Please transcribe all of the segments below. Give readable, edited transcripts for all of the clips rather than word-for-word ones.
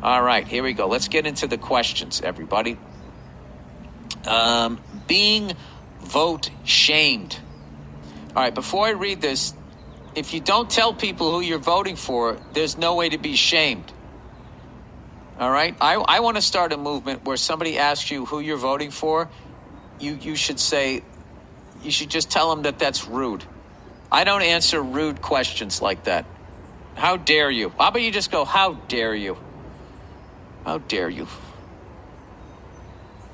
All right, here we go. Let's get into the questions, everybody. Being vote shamed. All right, before I read this, if you don't tell people who you're voting for, there's no way to be shamed. All right? I want to start a movement where somebody asks you who you're voting for, you should say, you should just tell them that that's rude. I don't answer rude questions like that. How dare you? How about you just go, how dare you? How dare you?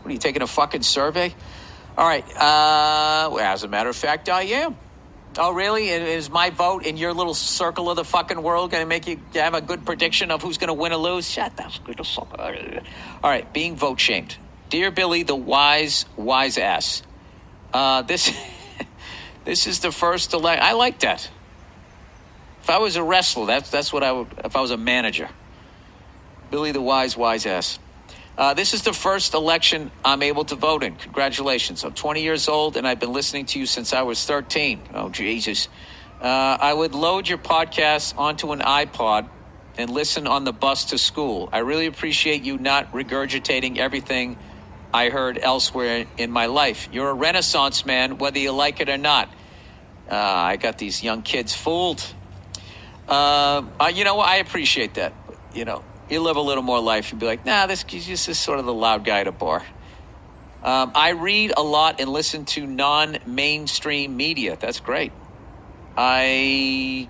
What are you, taking a fucking survey? All right. As a matter of fact, I am. Oh, really? Is my vote in your little circle of the fucking world going to make you have a good prediction of who's going to win or lose? Shut the fuck up. All right. Being vote shamed. Dear Billy, the wise ass. This is the first elect. I like that. If I was a wrestler, that's what I would. If I was a manager, Billy, the wise ass. This is the first election I'm able to vote in. Congratulations. I'm 20 years old, and I've been listening to you since I was 13. Oh, Jesus. I would load your podcast onto an iPod and listen on the bus to school. I really appreciate you not regurgitating everything I heard elsewhere in my life. You're a Renaissance man, whether you like it or not. I got these young kids fooled. You know what? I appreciate that. You know, you live a little more life. You'd be like, nah, this is sort of the loud guy at a bar. I read a lot and listen to non-mainstream media. That's great. I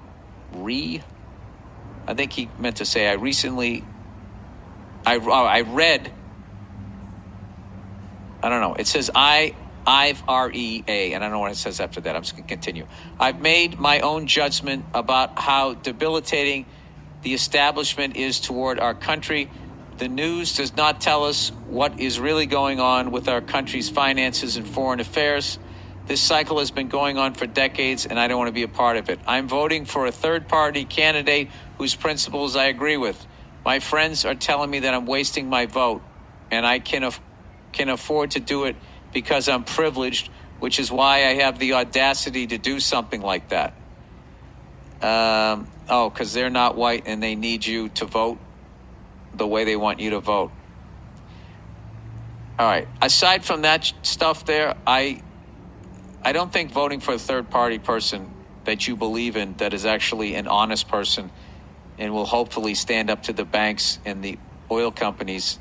think he meant to say I read. I don't know. It says R-E-A, and I don't know what it says after that. I'm just going to continue. I've made my own judgment about how debilitating the establishment is toward our country. The news does not tell us what is really going on with our country's finances and foreign affairs. This cycle has been going on for decades, and I don't want to be a part of it. I'm voting for a third-party candidate whose principles I agree with. My friends are telling me that I'm wasting my vote, and I can afford to do it because I'm privileged, which is why I have the audacity to do something like that. Because they're not white and they need you to vote the way they want you to vote. All right. Aside from that stuff there, I don't think voting for a third-party person that you believe in, that is actually an honest person and will hopefully stand up to the banks and the oil companies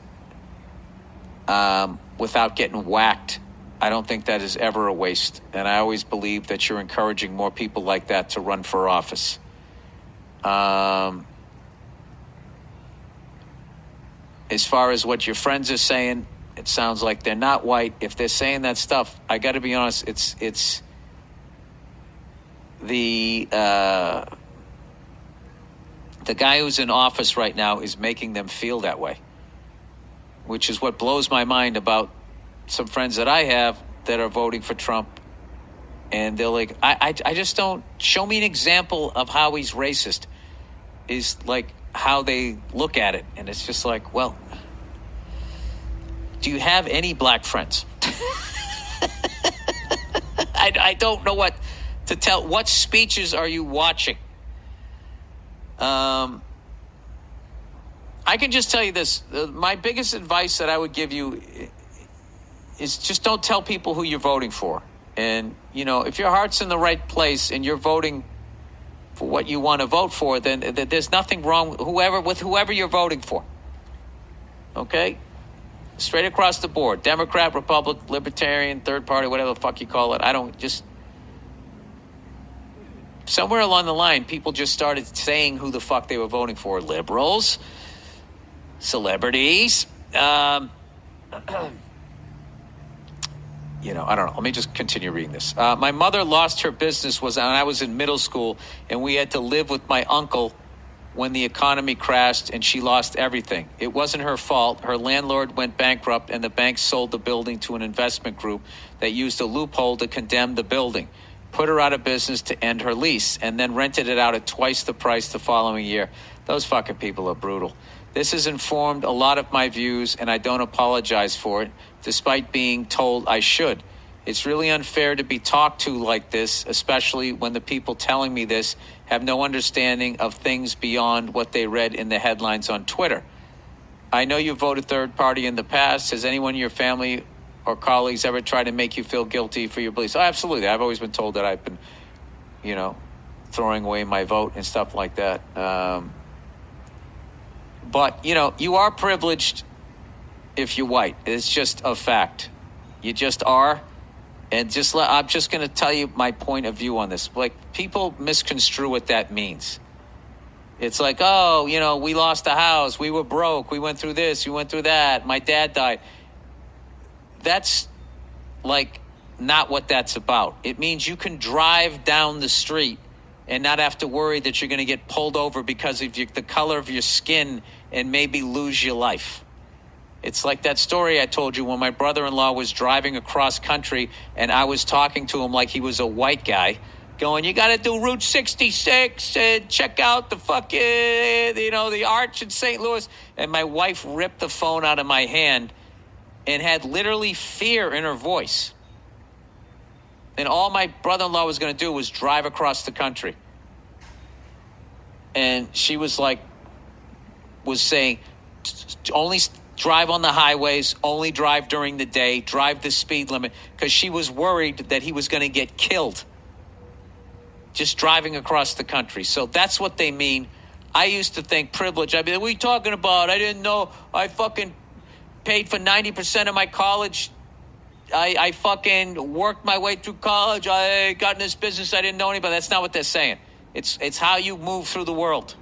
without getting whacked, I don't think that is ever a waste. And I always believe that you're encouraging more people like that to run for office. As far as what your friends are saying, it sounds like they're not white. If they're saying that stuff, I got to be honest, it's the guy who's in office right now is making them feel that way, which is what blows my mind about some friends that I have that are voting for Trump. And they're like, I just don't, show me an example of how he's racist, is like how they look at it. And it's just like, well, do you have any black friends? I don't know what to tell. What speeches are you watching? I can just tell you this. My biggest advice that I would give you is just don't tell people who you're voting for. And, you know, if your heart's in the right place and you're voting for what you want to vote for, then there's nothing wrong with whoever you're voting for. Okay? Straight across the board. Democrat, Republican, Libertarian, third party, whatever the fuck you call it. I don't just... Somewhere along the line, people just started saying who the fuck they were voting for. Liberals, celebrities, you know, I don't know. Let me just continue reading this. My mother lost her business when I was in middle school, and we had to live with my uncle when the economy crashed and she lost everything. It wasn't her fault. Her landlord went bankrupt, and the bank sold the building to an investment group that used a loophole to condemn the building, put her out of business to end her lease, and then rented it out at twice the price the following year. Those fucking people are brutal. This has informed a lot of my views, and I don't apologize for it, despite being told I should. It's really unfair to be talked to like this, especially when the people telling me this have no understanding of things beyond what they read in the headlines on Twitter. I know you voted third party in the past. Has anyone in your family or colleagues ever tried to make you feel guilty for your beliefs? Oh, absolutely. I've always been told that I've been, throwing away my vote and stuff like that. But, you are privileged if you're white. It's just a fact. You just are. And I'm just going to tell you my point of view on this. Like, people misconstrue what that means. It's like, oh, we lost a house. We were broke. We went through this. We went through that. My dad died. That's like not what that's about. It means you can drive down the street and not have to worry that you're going to get pulled over because of the color of your skin and maybe lose your life. It's like that story I told you when my brother-in-law was driving across country and I was talking to him like he was a white guy, going, you got to do Route 66 and check out the fucking, the arch in St. Louis. And my wife ripped the phone out of my hand and had literally fear in her voice. And all my brother-in-law was going to do was drive across the country. And she was saying, only drive on the highways, only drive during the day, drive the speed limit, because she was worried that he was going to get killed just driving across the country. So that's what they mean. I used to think privilege. I'd be like, what are you talking about? I didn't know. I fucking paid for 90% of my college. I fucking worked my way through college. I got in this business. I didn't know anybody. That's not what they're saying. It's how you move through the world.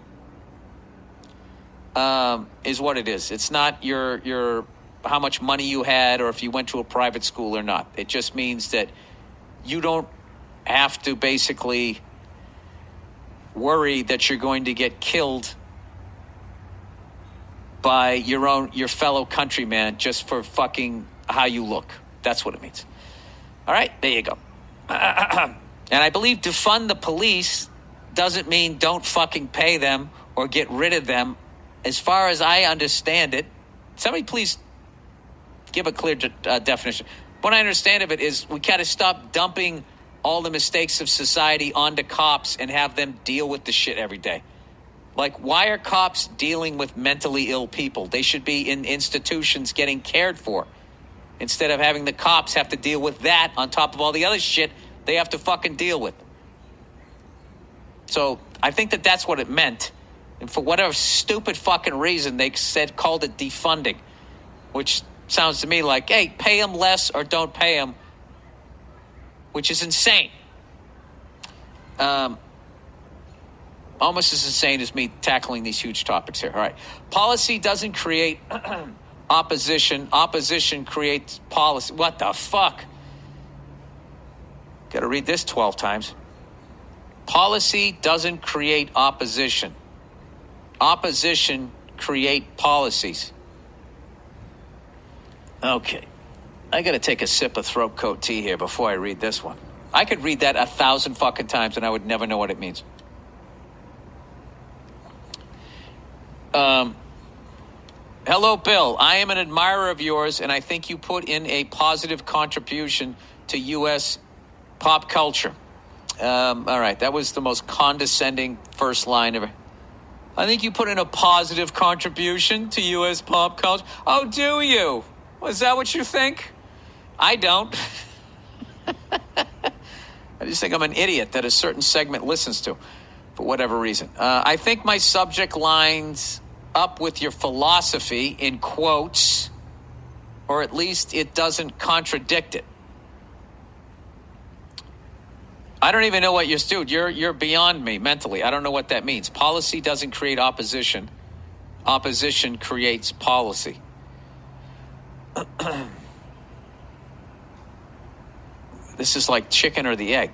Is what it is. It's not your how much money you had or if you went to a private school or not. It just means that you don't have to basically worry that you're going to get killed by your fellow countryman just for fucking how you look. That's what it means. All right, there you go. And I believe defund the police doesn't mean don't fucking pay them or get rid of them. As far as I understand it, somebody please give a clear definition. What I understand of it is we got to stop dumping all the mistakes of society onto cops and have them deal with the shit every day. Like, why are cops dealing with mentally ill people? They should be in institutions getting cared for instead of having the cops have to deal with that on top of all the other shit they have to fucking deal with. So I think that's what it meant. And for whatever stupid fucking reason, they called it defunding, which sounds to me like, hey, pay them less or don't pay them, which is insane. Almost as insane as me tackling these huge topics here. All right. Policy doesn't create opposition. Opposition creates policy. What the fuck? Got to read this 12 times. Policy doesn't create opposition. Opposition create policies. Okay. I got to take a sip of throat coat tea here before I read this one. I could read that 1,000 fucking times and I would never know what it means. Hello, Bill. I am an admirer of yours, and I think you put in a positive contribution to U.S. pop culture. All right, that was the most condescending first line ever. I think you put in a positive contribution to U.S. pop culture. Oh, do you? Was that what you think? I don't. I just think I'm an idiot that a certain segment listens to for whatever reason. I think my subject lines up with your philosophy in quotes, or at least it doesn't contradict it. I don't even know what dude, you're beyond me mentally. I don't know what that means. Policy doesn't create opposition. Opposition creates policy. This is like chicken or the egg.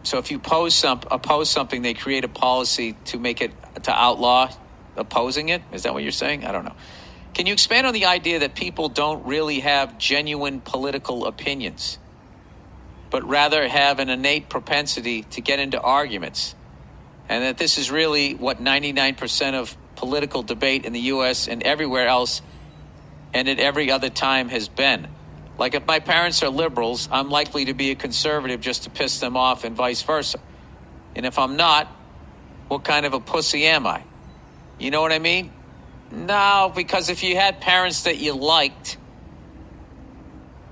So if you oppose something, they create a policy to outlaw opposing it. Is that what you're saying? I don't know. Can you expand on the idea that people don't really have genuine political opinions, but rather have an innate propensity to get into arguments, and that this is really what 99% of political debate in the U.S. and everywhere else and at every other time has been? Like, if my parents are liberals, I'm likely to be a conservative just to piss them off and vice versa. And if I'm not, what kind of a pussy am I? You know what I mean? No, because if you had parents that you liked,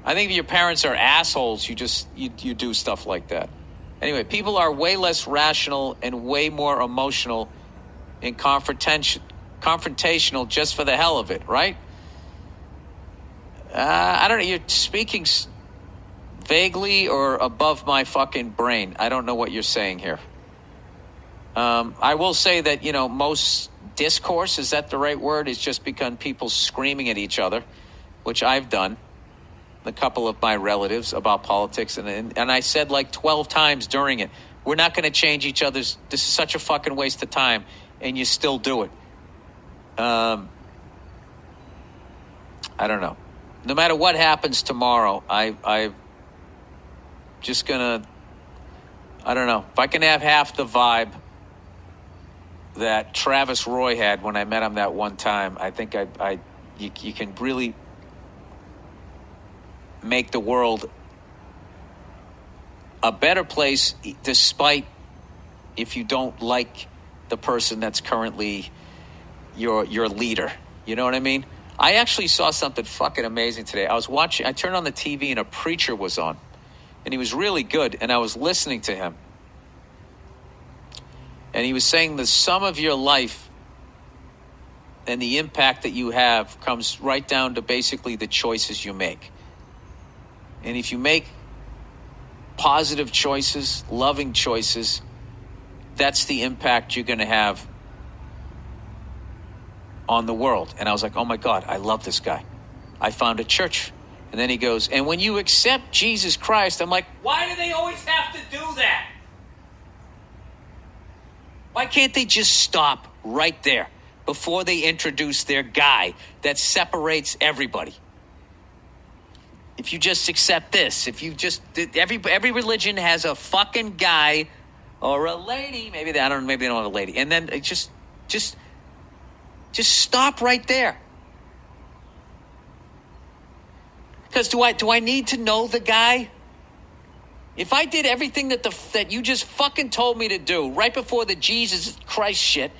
I think if your parents are assholes, you do stuff like that. Anyway, people are way less rational and way more emotional and confrontational just for the hell of it, right? I don't know. You're speaking vaguely or above my fucking brain. I don't know what you're saying here. I will say that, most discourse, is that the right word, is just become people screaming at each other, which I've done. A couple of my relatives about politics, and I said like 12 times during it, we're not going to change each other's, this is such a fucking waste of time, and you still do it. I don't know. No matter what happens tomorrow, I'm just going to, I don't know. If I can have half the vibe that Travis Roy had when I met him that one time, I think you can really make the world a better place, despite if you don't like the person that's currently your leader. You know what I mean? I actually saw something fucking amazing today. I turned on the TV and a preacher was on, and he was really good, and I was listening to him. And he was saying the sum of your life and the impact that you have comes right down to basically the choices you make. And if you make positive choices, loving choices, that's the impact you're going to have on the world. And I was like, oh my God, I love this guy. I found a church. And then he goes, and when you accept Jesus Christ, I'm like, why do they always have to do that? Why can't they just stop right there before they introduce their guy that separates everybody? If you just accept this, if you just, every religion has a fucking guy or a lady, maybe they don't have a lady. And then it just stop right there. Because do I need to know the guy? If I did everything that you just fucking told me to do right before the Jesus Christ shit,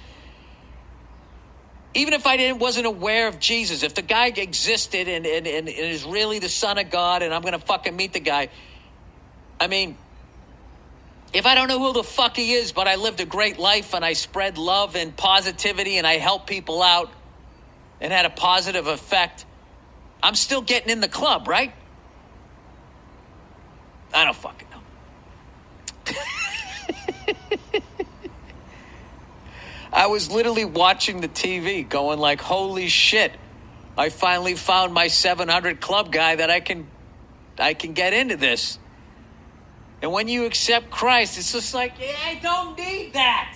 even if I wasn't aware of Jesus, if the guy existed and is really the Son of God and I'm going to fucking meet the guy, I mean, if I don't know who the fuck he is, but I lived a great life and I spread love and positivity and I helped people out and had a positive effect, I'm still getting in the club, right? I don't fucking know. I was literally watching the TV going like, holy shit, I finally found my 700 club guy that I can get into this. And when you accept Christ, it's just like, yeah, I don't need that.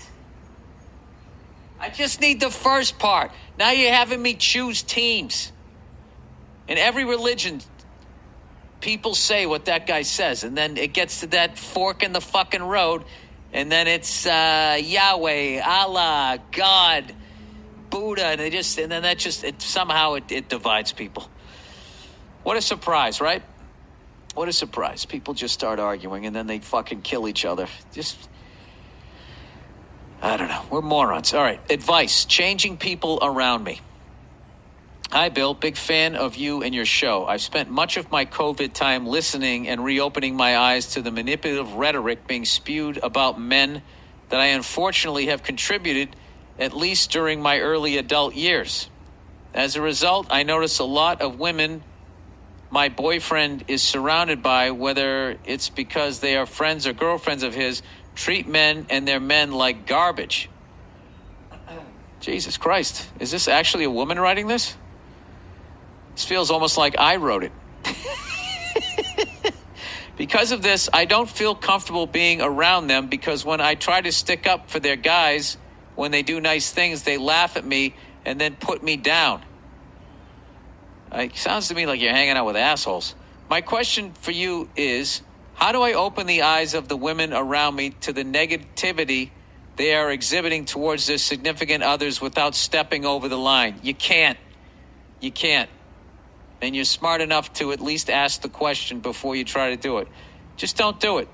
I just need the first part. Now you're having me choose teams. In every religion, people say what that guy says, and then it gets to that fork in the fucking road, and then it's Yahweh, Allah, God, Buddha, and then somehow it divides people. What a surprise, right? What a surprise. People just start arguing, and then they fucking kill each other. I don't know. We're morons. All right, advice. Changing people around me. Hi, Bill. Big fan of you and your show. I've spent much of my COVID time listening and reopening my eyes to the manipulative rhetoric being spewed about men that I unfortunately have contributed, at least during my early adult years. As a result, I notice a lot of women my boyfriend is surrounded by, whether it's because they are friends or girlfriends of his, treat men and their men like garbage. Jesus Christ. Is this actually a woman writing this? This feels almost like I wrote it. Because of this, I don't feel comfortable being around them, because when I try to stick up for their guys, when they do nice things, they laugh at me and then put me down. It sounds to me like you're hanging out with assholes. My question for you is, how do I open the eyes of the women around me to the negativity they are exhibiting towards their significant others without stepping over the line? You can't. You can't. And you're smart enough to at least ask the question before you try to do it. Just don't do it.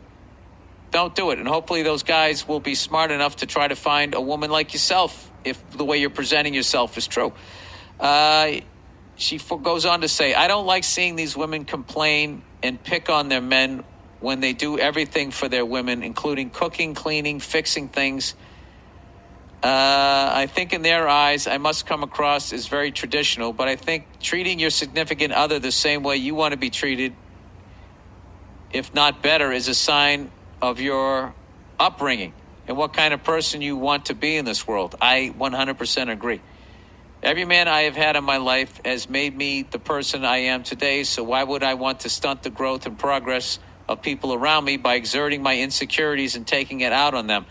Don't do it. And hopefully those guys will be smart enough to try to find a woman like yourself if the way you're presenting yourself is true. She goes on to say, I don't like seeing these women complain and pick on their men when they do everything for their women, including cooking, cleaning, fixing things. I think in their eyes, I must come across as very traditional, but I think treating your significant other the same way you want to be treated, if not better, is a sign of your upbringing and what kind of person you want to be in this world. I 100% agree. Every man I have had in my life has made me the person I am today, so why would I want to stunt the growth and progress of people around me by exerting my insecurities and taking it out on them?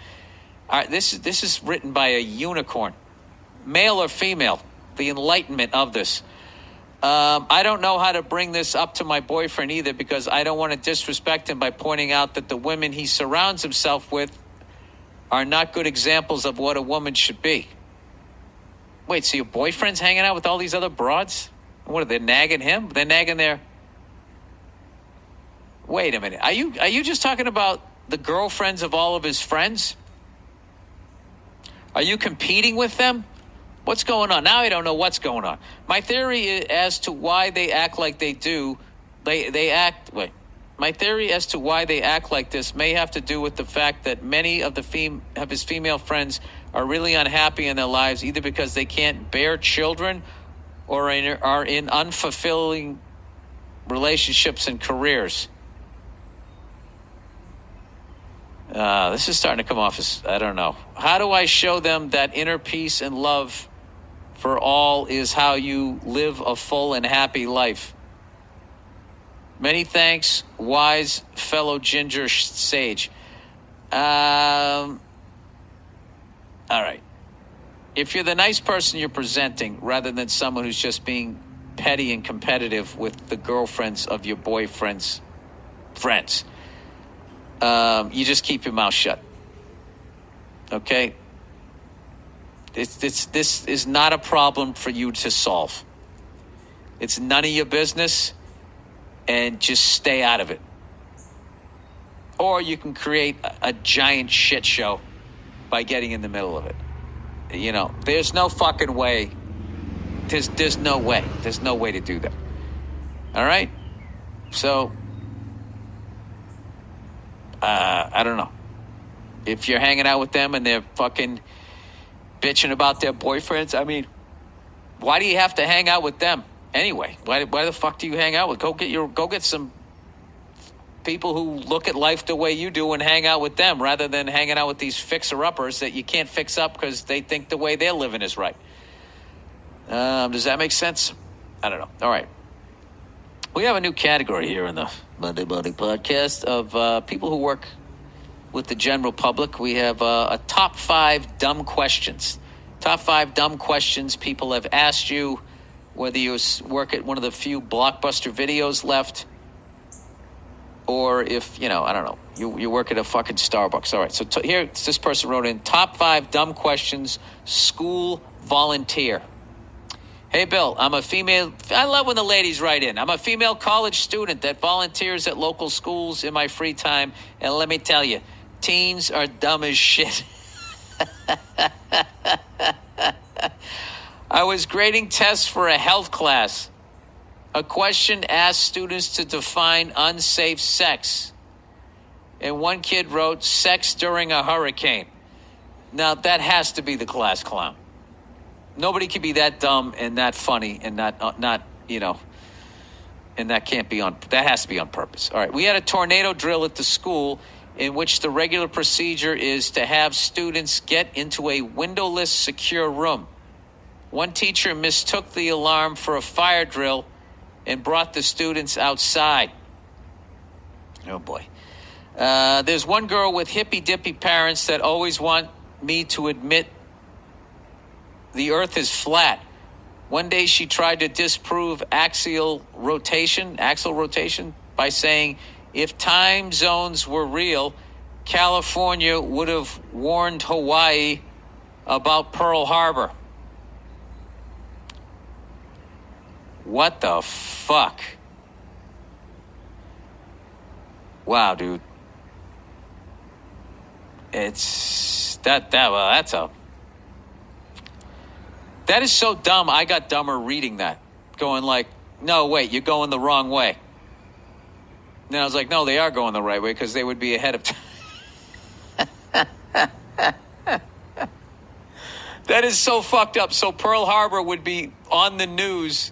All right, this is written by a unicorn, male or female, the enlightenment of this. I don't know how to bring this up to my boyfriend either, because I don't want to disrespect him by pointing out that the women he surrounds himself with are not good examples of what a woman should be. Wait, so your boyfriend's hanging out with all these other broads? What, are they nagging him? They're nagging their... Wait a minute. Are you just talking about the girlfriends of all of his friends? Are you competing with them? What's going on? Now I don't know what's going on. My theory as to why they act like they do, My theory as to why they act like this may have to do with the fact that many of his female friends are really unhappy in their lives, either because they can't bear children or are in unfulfilling relationships and careers. This is starting to come off as, I don't know. How do I show them that inner peace and love for all is how you live a full and happy life? Many thanks, wise fellow ginger sage. All right. If you're the nice person you're presenting, rather than someone who's just being petty and competitive with the girlfriends of your boyfriend's friends, you just keep your mouth shut. Okay? This is not a problem for you to solve. It's none of your business, and just stay out of it. Or you can create a giant shit show by getting in the middle of it. You know, there's no fucking way. There's no way. There's no way to do that. All right? So, I don't know. If you're hanging out with them and they're fucking bitching about their boyfriends, I mean, why do you have to hang out with them anyway? Why the fuck do you hang out with? Go get some people who look at life the way you do and hang out with them, rather than hanging out with these fixer-uppers that you can't fix up because they think the way they're living is right. Does that make sense? I don't know. All right. We have a new category here in the Monday Morning Podcast of people who work with the general public. We have a top 5 dumb questions. Top 5 dumb questions people have asked you, whether you work at one of the few Blockbuster videos left, or if, I don't know, you work at a fucking Starbucks. All right, so here, this person wrote in, top 5 dumb questions, school volunteer. Hey, Bill, I'm a female. I love when the ladies write in. I'm a female college student that volunteers at local schools in my free time. And let me tell you, teens are dumb as shit. I was grading tests for a health class. A question asked students to define unsafe sex. And one kid wrote, sex during a hurricane. Now, that has to be the class clown. Nobody can be that dumb and that funny and not and that can't be that has to be on purpose. All right. We had a tornado drill at the school in which the regular procedure is to have students get into a windowless, secure room. One teacher mistook the alarm for a fire drill and brought the students outside. Oh, boy. There's one girl with hippy-dippy parents that always want me to admit the earth is flat. One day she tried to disprove axial rotation by saying if time zones were real, California would have warned Hawaii about Pearl Harbor. What the fuck? Wow, dude. It's that is so dumb. I got dumber reading that, going like, no, wait, you're going the wrong way. And then I was like, no, they are going the right way because they would be ahead of time. That is so fucked up. So Pearl Harbor would be on the news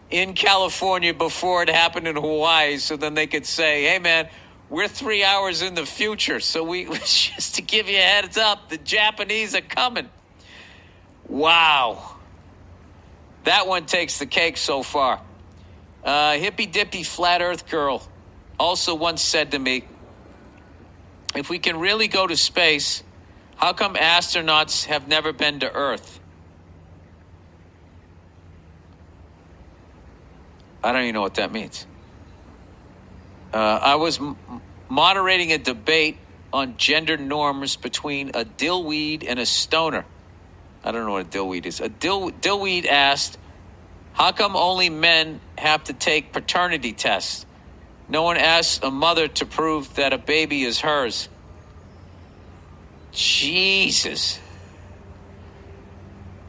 in California before it happened in Hawaii, so then they could say, hey, man, we're 3 hours in the future, so we just to give you a heads up, the Japanese are coming. Wow. That one takes the cake so far. Hippy-dippy flat earth girl also once said to me, if we can really go to space, how come astronauts have never been to Earth? I don't even know what that means. I was moderating a debate on gender norms between a dillweed and a stoner. I don't know what a dillweed is. A dillweed asked, how come only men have to take paternity tests? No one asks a mother to prove that a baby is hers. Jesus.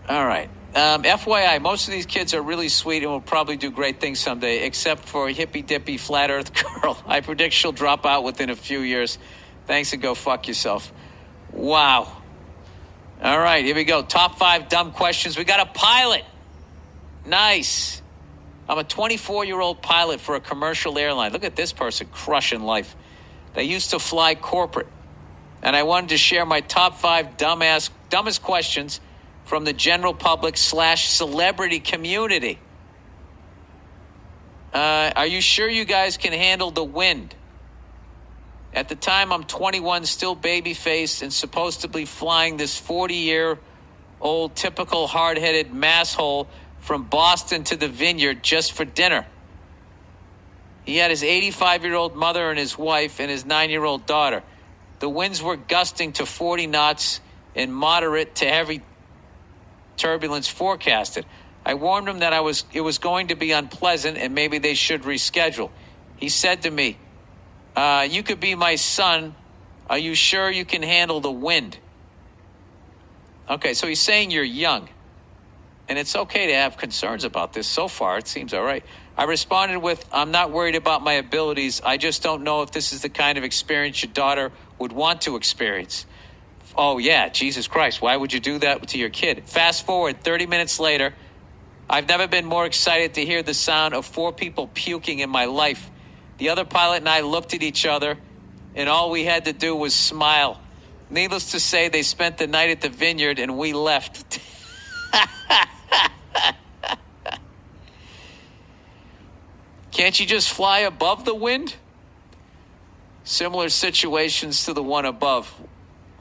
All right. FYI, most of these kids are really sweet and will probably do great things someday, except for hippy-dippy flat earth girl. I predict she'll drop out within a few years. Thanks and go fuck yourself. Wow. All right, here we go. Top 5 dumb questions. We got a pilot. Nice. I'm a 24-year-old pilot for a commercial airline. Look at this person crushing life. They used to fly corporate. And I wanted to share my top 5 dumbest questions from the general public / celebrity community. Are you sure you guys can handle the wind? At the time, I'm 21, still baby-faced, and supposed to be flying this 40-year-old typical hard-headed masshole from Boston to the Vineyard just for dinner. He had his 85-year-old mother and his wife and his 9-year-old daughter. The winds were gusting to 40 knots and moderate to heavy turbulence forecasted. I warned him that it was going to be unpleasant and maybe they should reschedule. He said to me, you could be my son. Are you sure you can handle the wind? Okay, so he's saying you're young. And it's okay to have concerns about this. So far, it seems all right. I responded with, I'm not worried about my abilities. I just don't know if this is the kind of experience your daughter would want to experience. Oh, yeah, Jesus Christ. Why would you do that to your kid? Fast forward 30 minutes later. I've never been more excited to hear the sound of 4 people puking in my life. The other pilot and I looked at each other, and all we had to do was smile. Needless to say, they spent the night at the Vineyard, and we left. Can't you just fly above the wind? Similar situations to the one above.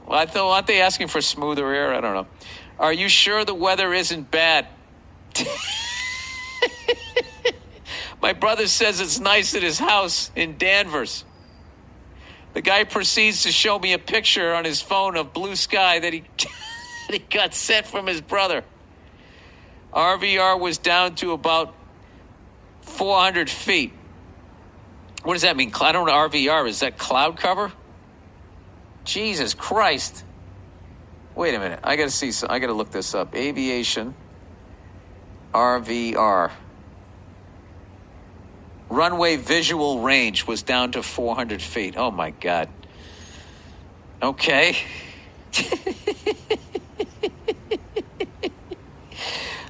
Well, aren't they asking for smoother air? I don't know. Are you sure the weather isn't bad? My brother says it's nice at his house in Danvers. The guy proceeds to show me a picture on his phone of blue sky that he got sent from his brother. RVR was down to about 400 feet. What does that mean? I don't know. RVR, is that cloud cover? Jesus Christ. Wait a minute. I got to look this up. Aviation RVR. Runway visual range was down to 400 feet. Oh my God. Okay.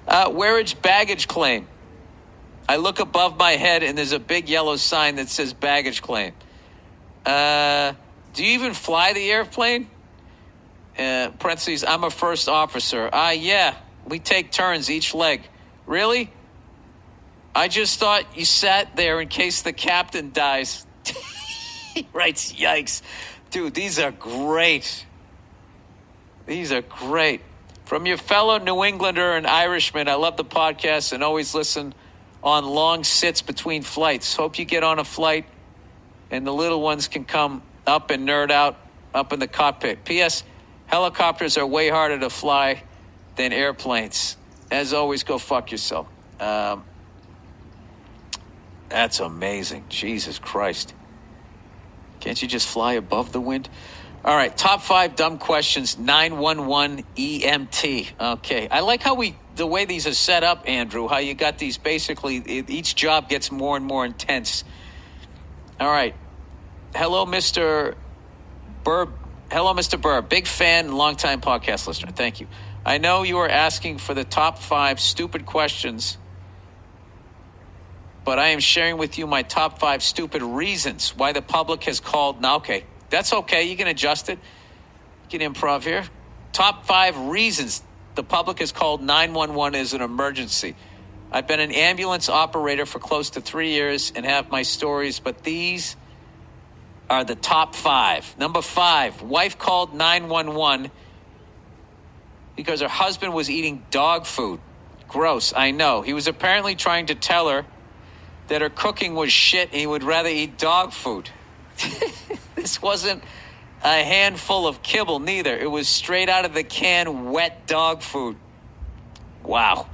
Wearage baggage claim. I look above my head and there's a big yellow sign that says baggage claim. Do you even fly the airplane? Parentheses, I'm a first officer. Yeah, we take turns each leg. Really? I just thought you sat there in case the captain dies. He writes, yikes. Dude, these are great. These are great. From your fellow New Englander and Irishman, I love the podcast and always listen on long sits between flights. Hope you get on a flight and the little ones can come up and nerd out up in the cockpit. P.S. Helicopters are way harder to fly than airplanes. As always, go fuck yourself. That's amazing. Jesus Christ. Can't you just fly above the wind? All right, top 5 dumb questions, 911 EMT. Okay, I like how the way these are set up, Andrew, how you got these basically, each job gets more and more intense. All right, hello, Mr. Burr. Hello, Mr. Burr. Big fan and longtime podcast listener. Thank you. I know you are asking for the top 5 stupid questions, but I am sharing with you my top 5 stupid reasons why the public has called. Now, okay, that's okay. You can adjust it. You can improv here. Top 5 reasons the public has called 911 as an emergency. I've been an ambulance operator for close to 3 years and have my stories, but these are the top 5. Number 5, wife called 911 because her husband was eating dog food. Gross, I know. He was apparently trying to tell her that her cooking was shit and he would rather eat dog food. This wasn't a handful of kibble, neither. It was straight out of the can, wet dog food. Wow.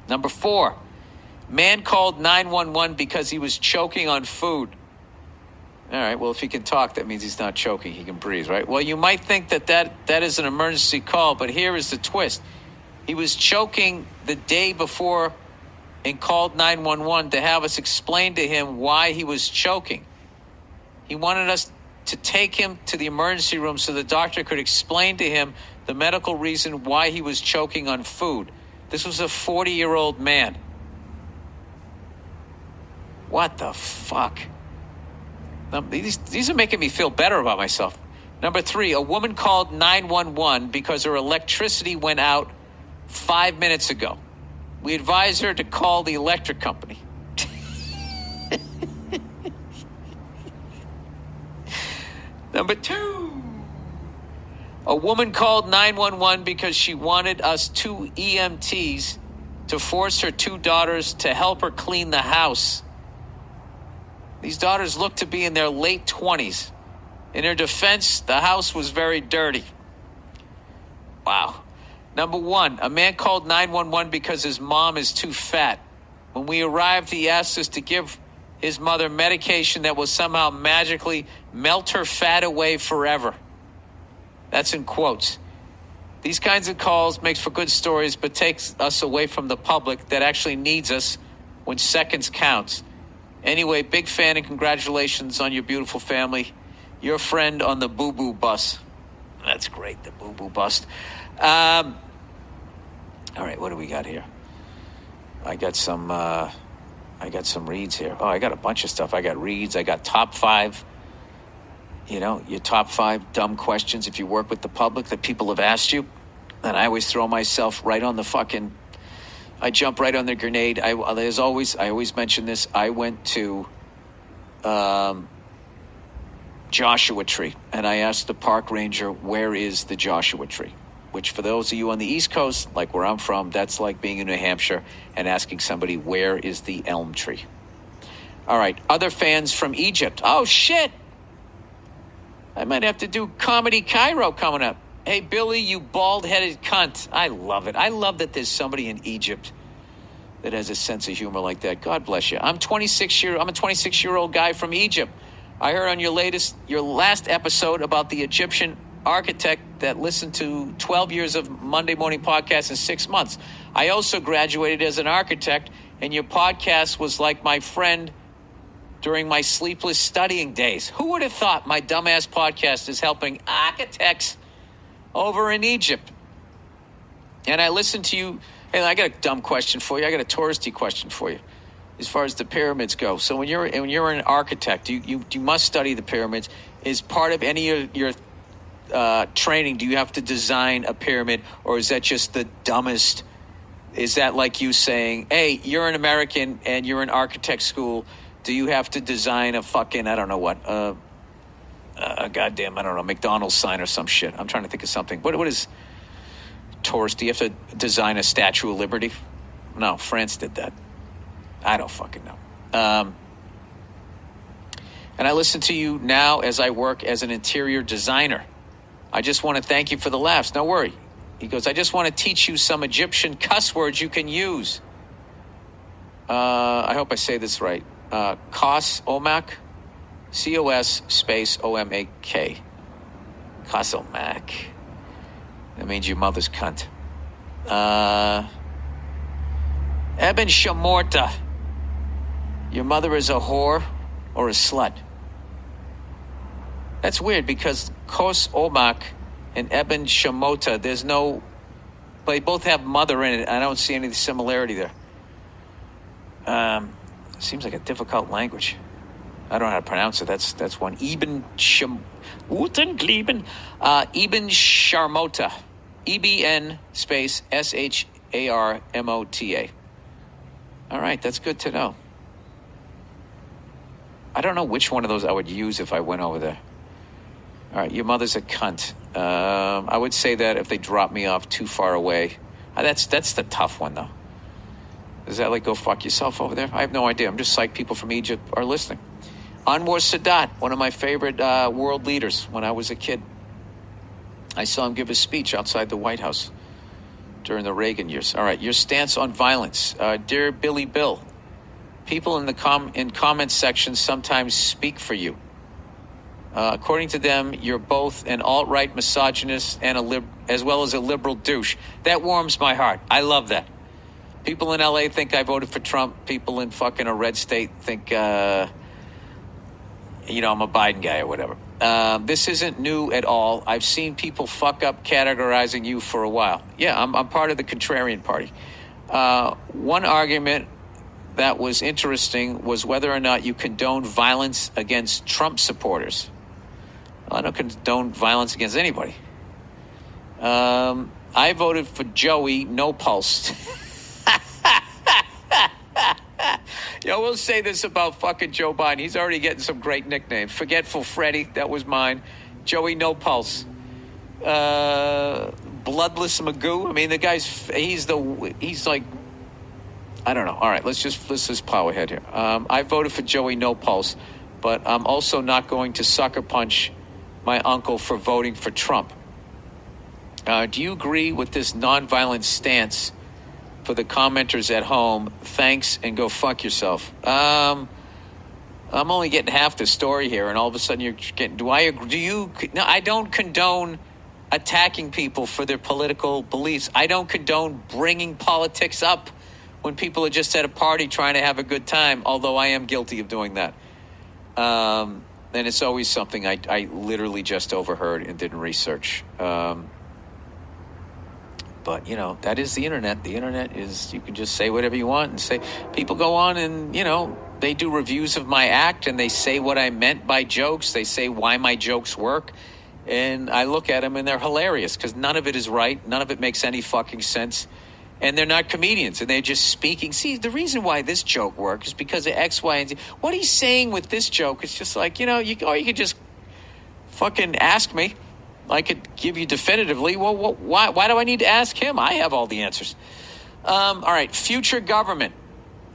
Number 4, man called 911 because he was choking on food. All right, well, if he can talk, that means he's not choking. He can breathe, right? Well, you might think that is an emergency call, but here is the twist. He was choking the day before and called 911 to have us explain to him why he was choking. He wanted us to take him to the emergency room so the doctor could explain to him the medical reason why he was choking on food. This was a 40-year-old man. What the fuck? These are making me feel better about myself. Number 3, a woman called 911 because her electricity went out 5 minutes ago. We advised her to call the electric company. Number 2, a woman called 911 because she wanted us 2 EMTs to force her 2 daughters to help her clean the house. These daughters looked to be in their late 20s. In her defense, the house was very dirty. Wow. Number 1, a man called 911 because his mom is too fat. When we arrived, he asked us to give his mother medication that will somehow magically melt her fat away forever. That's in quotes. These kinds of calls makes for good stories, but takes us away from the public that actually needs us when seconds counts. Anyway, big fan and congratulations on your beautiful family. Your friend on the boo-boo bus. That's great, the boo-boo bus. All right, what do we got here? I got some reads here. Oh, I got a bunch of stuff. I got reads. I got top 5. You know, your top 5 dumb questions if you work with the public that people have asked you. And I always throw myself right on the fucking... I jump right on the grenade. I always mention this. I went to Joshua Tree, and I asked the park ranger, where is the Joshua Tree? Which, for those of you on the East Coast, like where I'm from, that's like being in New Hampshire and asking somebody, where is the elm tree? All right, other fans from Egypt. Oh, shit. I might have to do Comedy Cairo coming up. Hey, Billy, you bald-headed cunt. I love it. I love that there's somebody in Egypt that has a sense of humor like that. God bless you. I'm a 26-year-old guy from Egypt. I heard on your last episode about the Egyptian architect that listened to 12 years of Monday Morning Podcast in 6 months. I also graduated as an architect, and your podcast was like my friend during my sleepless studying days. Who would have thought my dumbass podcast is helping architects over in Egypt? And I listened to you, and I got a dumb question for you. I got a touristy question for you as far as the pyramids go. So when you're an architect, you must study the pyramids. Is part of any of your training, do you have to design a pyramid, or is that just the dumbest? Is that like you saying, hey, you're an American and you're in architect school, do you have to design a fucking, I don't know what, goddamn, I don't know, McDonald's sign or some shit? I'm trying to think of something. What is tourist? Do you have to design a Statue of Liberty? No, France did that. I don't fucking know. And I listen to you now as I work as an interior designer. I just want to thank you for the laughs. No worry. He goes, I just want to teach you some Egyptian cuss words you can use. I hope I say this right. Kos Omak. COS space OMAK. Kosomak. That means your mother's cunt. Eben Shamorta. Your mother is a whore or a slut. That's weird because Kos Omak and Eben Shamota, there's no... They both have mother in it. I don't see any similarity there. Seems like a difficult language. I don't know how to pronounce it. That's one. Eben Sharmota. EBN space SHARMOTA. All right, that's good to know. I don't know which one of those I would use if I went over there. All right, your mother's a cunt. I would say that if they drop me off too far away. That's the tough one, though. Is that like go fuck yourself over there? I have no idea. I'm just psyched people from Egypt are listening. Anwar Sadat, one of my favorite world leaders when I was a kid. I saw him give a speech outside the White House during the Reagan years. All right, your stance on violence. Dear Billy Bill, people in the comment section sometimes speak for you. According to them, you're both an alt-right misogynist and as well as a liberal douche. That warms my heart. I love that. People in LA think I voted for Trump. People in fucking a red state think, I'm a Biden guy or whatever. This isn't new at all. I've seen people fuck up categorizing you for a while. Yeah, I'm part of the contrarian party. One argument that was interesting was whether or not you condone violence against Trump supporters. I don't condone violence against anybody. I voted for Joey No Pulse. We'll say this about fucking Joe Biden. He's already getting some great nicknames. Forgetful Freddy, that was mine. Joey No Pulse. Bloodless Magoo. I mean, the guy's, he's like, I don't know. All right, let's just plow ahead here. I voted for Joey No Pulse, but I'm also not going to sucker punch my uncle for voting for Trump. Do you agree with this nonviolent stance for the commenters at home? Thanks, and go fuck yourself. I'm only getting half the story here, and all of a sudden you're getting... No, I don't condone attacking people for their political beliefs. I don't condone bringing politics up when people are just at a party trying to have a good time, although I am guilty of doing that. And it's always something I literally just overheard and didn't research. But, that is the internet. The internet is, you can just say whatever you want and say, people go on and, they do reviews of my act and they say what I meant by jokes. They say why my jokes work. And I look at them and they're hilarious because none of it is right. None of it makes any fucking sense. And they're not comedians and they're just speaking. See, the reason why this joke works is because of X, Y, and Z. What he's saying with this joke is just like, or you could just fucking ask me. I could give you definitively. Well, why do I need to ask him? I have all the answers. All right, future government.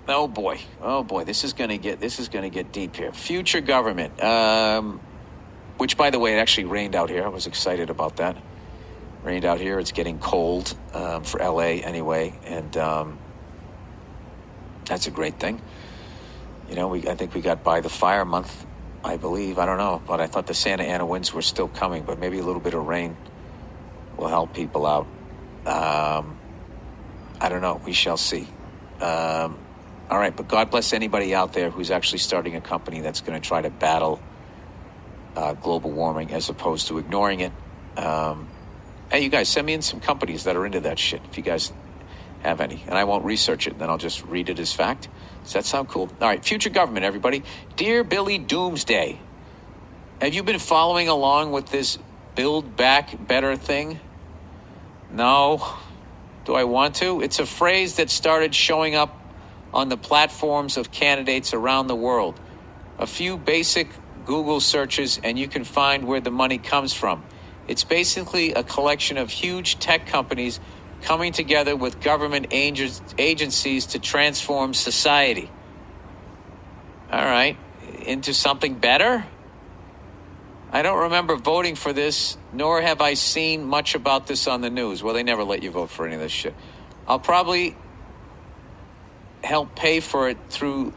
Oh boy, this is gonna get deep here. Future government. Which, by the way, it actually rained out here. I was excited about that. Rained out here. It's getting cold for LA anyway, and that's a great thing. I think we got by the fire month. I believe. I don't know, but I thought the Santa Ana winds were still coming, but maybe a little bit of rain will help people out. I don't know. We shall see. All right, but God bless anybody out there who's actually starting a company that's going to try to battle global warming as opposed to ignoring it. Hey, you guys, send me in some companies that are into that shit if you guys have any, and I won't research it, then I'll just read it as fact. Does that sound cool? All right, future government, everybody. Dear Billy Doomsday, have you been following along with this Build Back Better thing? No. Do I want to? It's a phrase that started showing up on the platforms of candidates around the world. A few basic Google searches and you can find where the money comes from. It's basically a collection of huge tech companies coming together with government agencies to transform society. All right, into something better? I don't remember voting for this, nor have I seen much about this on the news. Well, they never let you vote for any of this shit. I'll probably help pay for it through,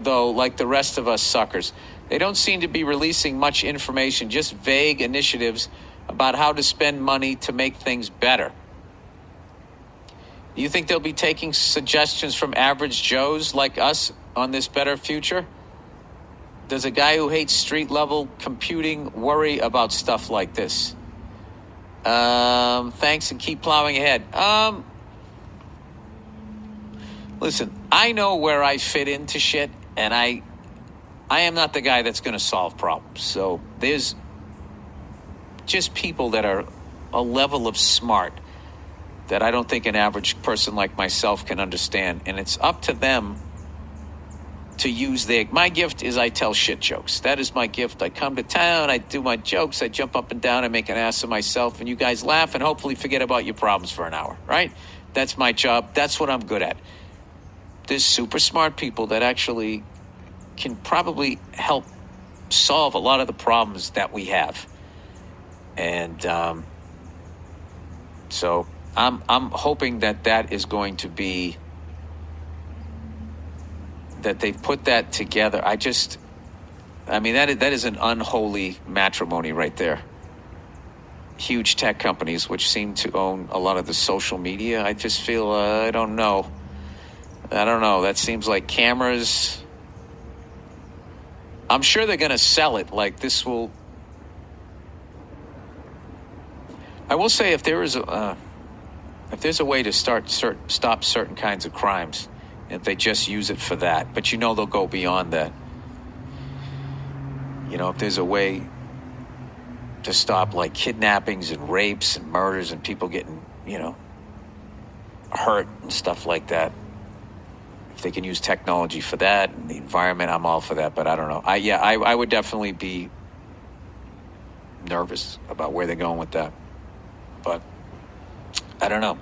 though, like the rest of us suckers. They don't seem to be releasing much information, just vague initiatives about how to spend money to make things better. Do you think they'll be taking suggestions from average Joes like us on this better future? Does a guy who hates street-level computing worry about stuff like this? Thanks, and keep plowing ahead. Listen, I know where I fit into shit, and I am not the guy that's going to solve problems. So there's just people that are a level of smart that I don't think an average person like myself can understand. And it's up to them to use my gift is I tell shit jokes. That is my gift. I come to town, I do my jokes, I jump up and down, I make an ass of myself, and you guys laugh and hopefully forget about your problems for an hour, right? That's my job. That's what I'm good at. There's super smart people that actually can probably help solve a lot of the problems that we have. And so I'm hoping that is going to be, that they've put that together. That is an unholy matrimony right there. Huge tech companies, which seem to own a lot of the social media. I just feel, I don't know. That seems like cameras. I'm sure they're going to sell it. Like this will. I will say, if there's a way to stop certain kinds of crimes, if they just use it for that, but they'll go beyond that. If there's a way to stop like kidnappings and rapes and murders and people getting, hurt and stuff like that. If they can use technology for that and the environment, I'm all for that, but I don't know. I would definitely be nervous about where they're going with that. But I don't know.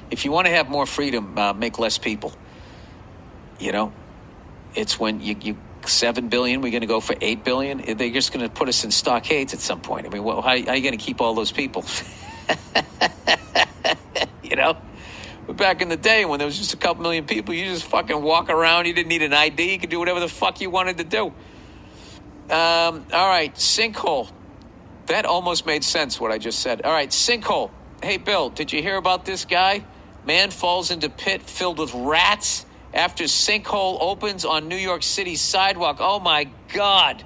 If you want to have more freedom, make less people. It's when you 7 billion, we're going to go for 8 billion. They're just going to put us in stockades at some point. I mean, how are you going to keep all those people? But back in the day when there was just a couple million people, you just fucking walk around. You didn't need an ID. You could do whatever the fuck you wanted to do. All right, sinkhole. That almost made sense, what I just said. All right, sinkhole. Hey, Bill, did you hear about this guy? Man falls into pit filled with rats after sinkhole opens on New York City's sidewalk. Oh, my God.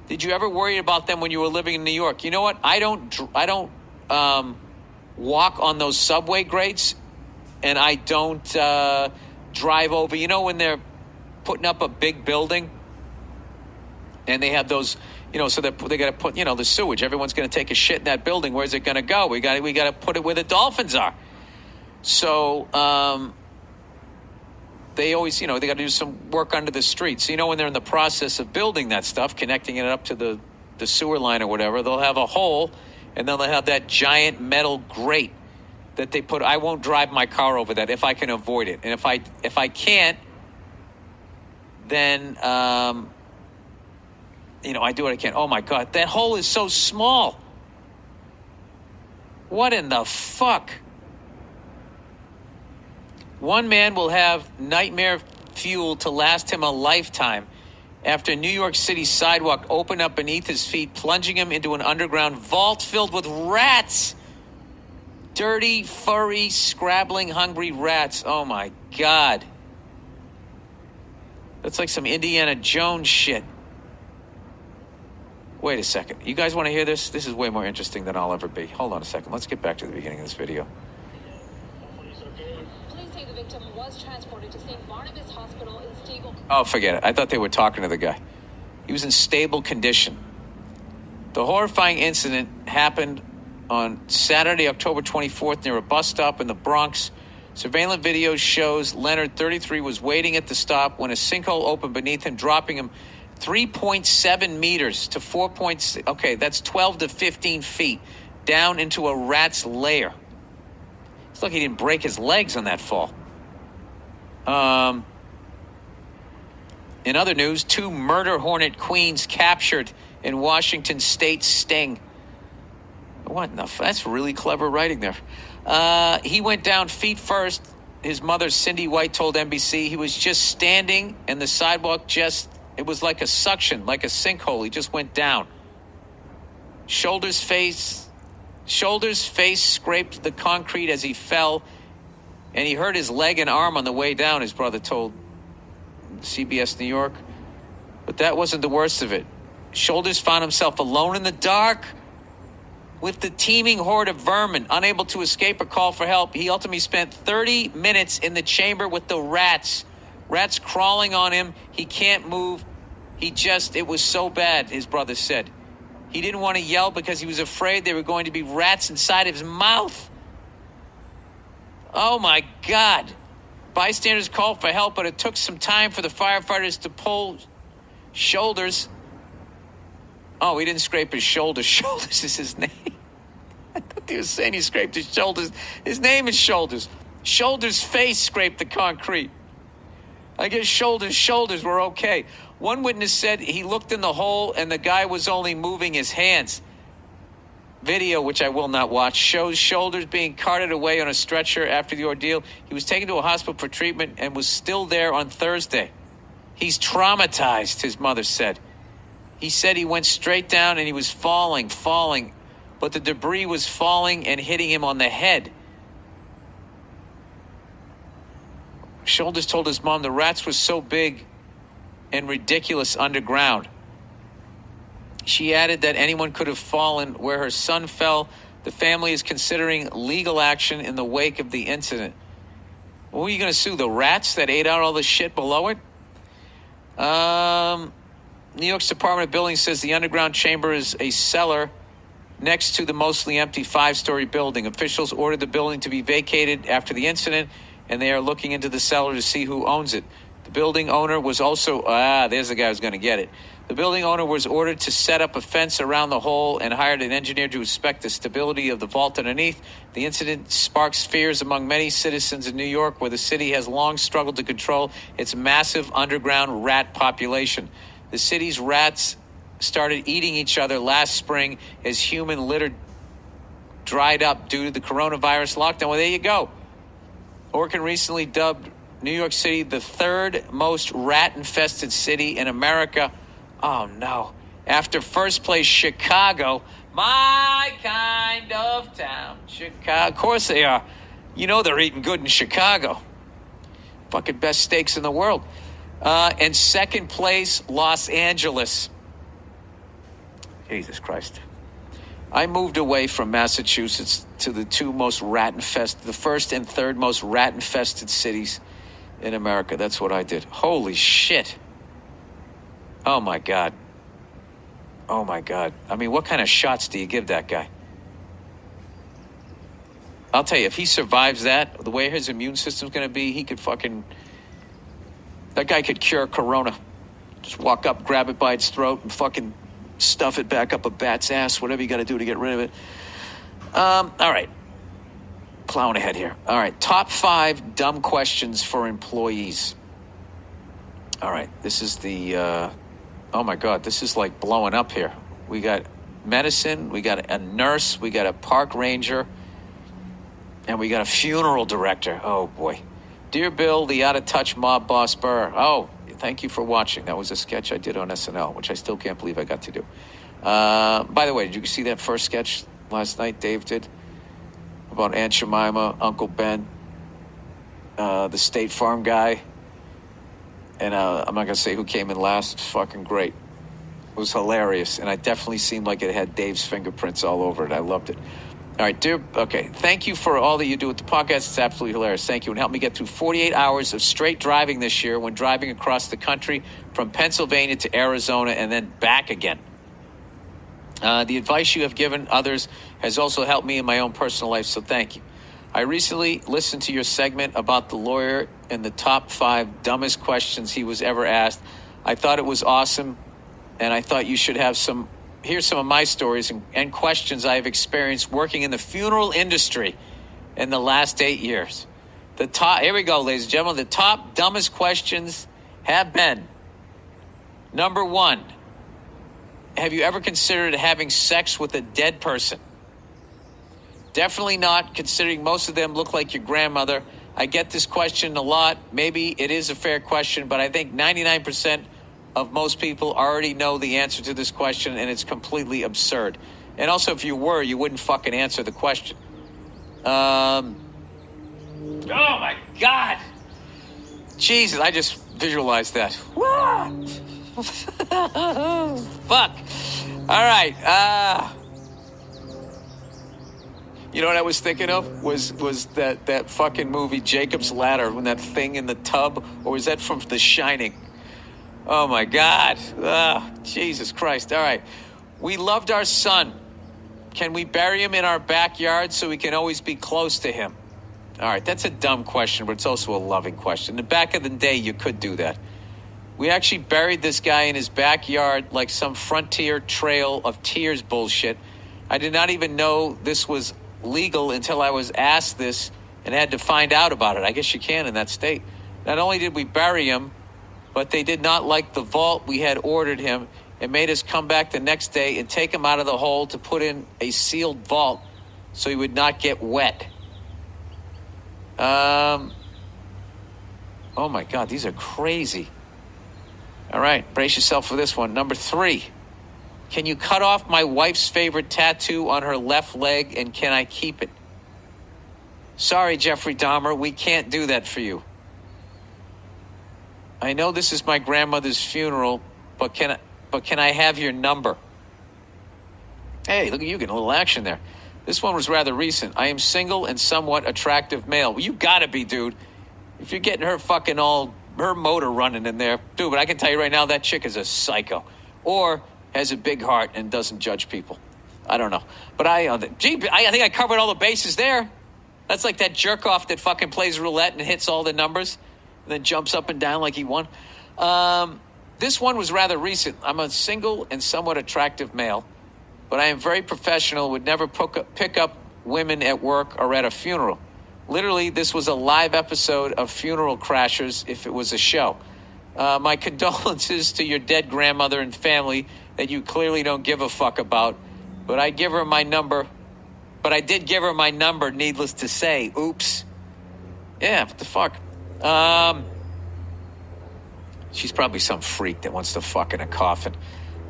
Did you ever worry about them when you were living in New York? You know what? I don't walk on those subway grates, and I don't drive over. When they're putting up a big building and they have those, so they got to put, the sewage. Everyone's going to take a shit in that building. Where's it going to go? We got to put it where the dolphins are. So they always, they got to do some work under the street. So, when they're in the process of building that stuff, connecting it up to the sewer line or whatever, they'll have a hole, and then they'll have that giant metal grate that they put. I won't drive my car over that if I can avoid it. And if I can't, then, I do what I can. Oh, my God, that hole is so small. What in the fuck? One man will have nightmare fuel to last him a lifetime after New York City sidewalk opened up beneath his feet, plunging him into an underground vault filled with rats. Dirty, furry, scrabbling, hungry rats. Oh, my God. That's like some Indiana Jones shit. Wait a second. You guys want to hear this? This is way more interesting than I'll ever be. Hold on a second. Let's get back to the beginning of this video. Police say the victim was transported to St. Barnabas Hospital in stable... Oh, forget it. I thought they were talking to the guy. He was in stable condition. The horrifying incident happened on Saturday, October 24th, near a bus stop in the Bronx. Surveillance video shows Leonard, 33, was waiting at the stop when a sinkhole opened beneath him, dropping him 3.7 meters to 4.6. Okay, that's 12 to 15 feet down into a rat's lair. It's like he didn't break his legs on that fall. In other news, 2 murder hornet queens captured in Washington state sting. What in the that's really clever writing there. He went down feet first. His mother, Cindy White, told NBC he was just standing and the sidewalk just It was like a suction, like a sinkhole. He just went down. Shoulders, face scraped the concrete as he fell, and he hurt his leg and arm on the way down, his brother told CBS New York. But that wasn't the worst of it. Shoulders found himself alone in the dark with the teeming horde of vermin, unable to escape or call for help. He ultimately spent 30 minutes in the chamber with the rats. Rats crawling on him. He can't move. It was so bad, his brother said. He didn't want to yell because he was afraid there were going to be rats inside his mouth. Oh, my God. Bystanders called for help, but it took some time for the firefighters to pull Shoulders. Oh, he didn't scrape his shoulders. Shoulders is his name. I thought he was saying he scraped his shoulders. His name is Shoulders. Shoulders' face scraped the concrete. I guess shoulders were okay. One witness said he looked in the hole and the guy was only moving his hands. Video, which I will not watch, shows Shoulders being carted away on a stretcher after the ordeal. He was taken to a hospital for treatment and was still there on Thursday. He's traumatized, his mother said. He said he went straight down and he was falling, but the debris was falling and hitting him on the head. Shoulders told his mom the rats were so big and ridiculous underground. She added that anyone could have fallen where her son fell. The family is considering legal action in the wake of the incident. What are you going to sue? The rats that ate out all the shit below it? New York's Department of Buildings says the underground chamber is a cellar next to the mostly empty 5-story building. Officials ordered the building to be vacated after the incident, and they are looking into the cellar to see who owns it. The building owner was also, there's the guy who's going to get it. The building owner was ordered to set up a fence around the hole and hired an engineer to inspect the stability of the vault underneath. The incident sparks fears among many citizens in New York, where the city has long struggled to control its massive underground rat population. The city's rats started eating each other last spring as human litter dried up due to the coronavirus lockdown. Well, there you go. Orkin recently dubbed New York City the third most rat-infested city in America. Oh, no. After first place, Chicago, my kind of town. Chicago. Of course they are. You know they're eating good in Chicago. Fucking best steaks in the world. And second place, Los Angeles. Jesus Christ. I moved away from Massachusetts to the the first and third most rat-infested cities in America. That's what I did. Holy shit. Oh, my God. Oh, my God. I mean, what kind of shots do you give that guy? I'll tell you, if he survives that, the way his immune system's going to be, he could fucking... That guy could cure corona. Just walk up, grab it by its throat, and fucking stuff it back up a bat's ass, whatever you got to do to get rid of it. All right. Plowing ahead here. All right. Top 5 dumb questions for employees. All right. This is the... oh, my God. This is like blowing up here. We got medicine. We got a nurse. We got a park ranger. And we got a funeral director. Oh, boy. Dear Bill, the out-of-touch mob boss Burr. Oh, thank you for watching. That was a sketch I did on SNL, which I still can't believe I got to do. By the way, did you see that first sketch last night Dave did? About Aunt Jemima, Uncle Ben, the State Farm guy. And I'm not going to say who came in last. It's fucking great. It was hilarious. And it definitely seemed like it had Dave's fingerprints all over it. I loved it. All right, thank you for all that you do with the podcast. It's absolutely hilarious. Thank you. And help me get through 48 hours of straight driving this year when driving across the country from Pennsylvania to Arizona and then back again. The advice you have given others has also helped me in my own personal life, so thank you. I recently listened to your segment about the lawyer and the top 5 dumbest questions he was ever asked. I thought it was awesome, and I thought you should have here's some of my stories and questions I have experienced working in the funeral industry in the last 8 years. Here we go, ladies and gentlemen. The top dumbest questions have been, number 1, have you ever considered having sex with a dead person? Definitely not, considering most of them look like your grandmother. I get this question a lot. Maybe it is a fair question, but I think 99% of most people already know the answer to this question, and it's completely absurd. And also, if you were, you wouldn't fucking answer the question. Oh my God. Jesus, I just visualized that. Fuck. All right. You know what I was thinking of? Was that fucking movie Jacob's Ladder, when that thing in the tub? Or was that from The Shining? Oh my God. Jesus Christ. All right. We loved our son. Can we bury him in our backyard so we can always be close to him? All right, that's a dumb question, but it's also a loving question. In the back of the day, you could do that. We actually buried this guy in his backyard like some frontier trail of tears bullshit. I did not even know this was legal until I was asked this and had to find out about it. I guess you can in that state. Not only did we bury him, but they did not like the vault we had ordered him and made us come back the next day and take him out of the hole to put in a sealed vault so he would not get wet. Oh my God, these are crazy. All right, brace yourself for this one. Number 3. Can you cut off my wife's favorite tattoo on her left leg, and can I keep it? Sorry, Jeffrey Dahmer, we can't do that for you. I know this is my grandmother's funeral, but can I have your number? Hey, look at you getting a little action there. This one was rather recent. I am single and somewhat attractive male. Well, you gotta be, dude. If you're getting her fucking her motor running in there, dude, but I can tell you right now, that chick is a psycho. Or has a big heart and doesn't judge people. I don't know. But I think I covered all the bases there. That's like that jerk off that fucking plays roulette and hits all the numbers and then jumps up and down like he won. This one was rather recent. I'm a single and somewhat attractive male, but I am very professional, would never pick up women at work or at a funeral. Literally, this was a live episode of Funeral Crashers if it was a show. My condolences to your dead grandmother and family that you clearly don't give a fuck about, but I give her my number. But I did give her my number, needless to say. Oops. Yeah, what the fuck? She's probably some freak that wants to fuck in a coffin.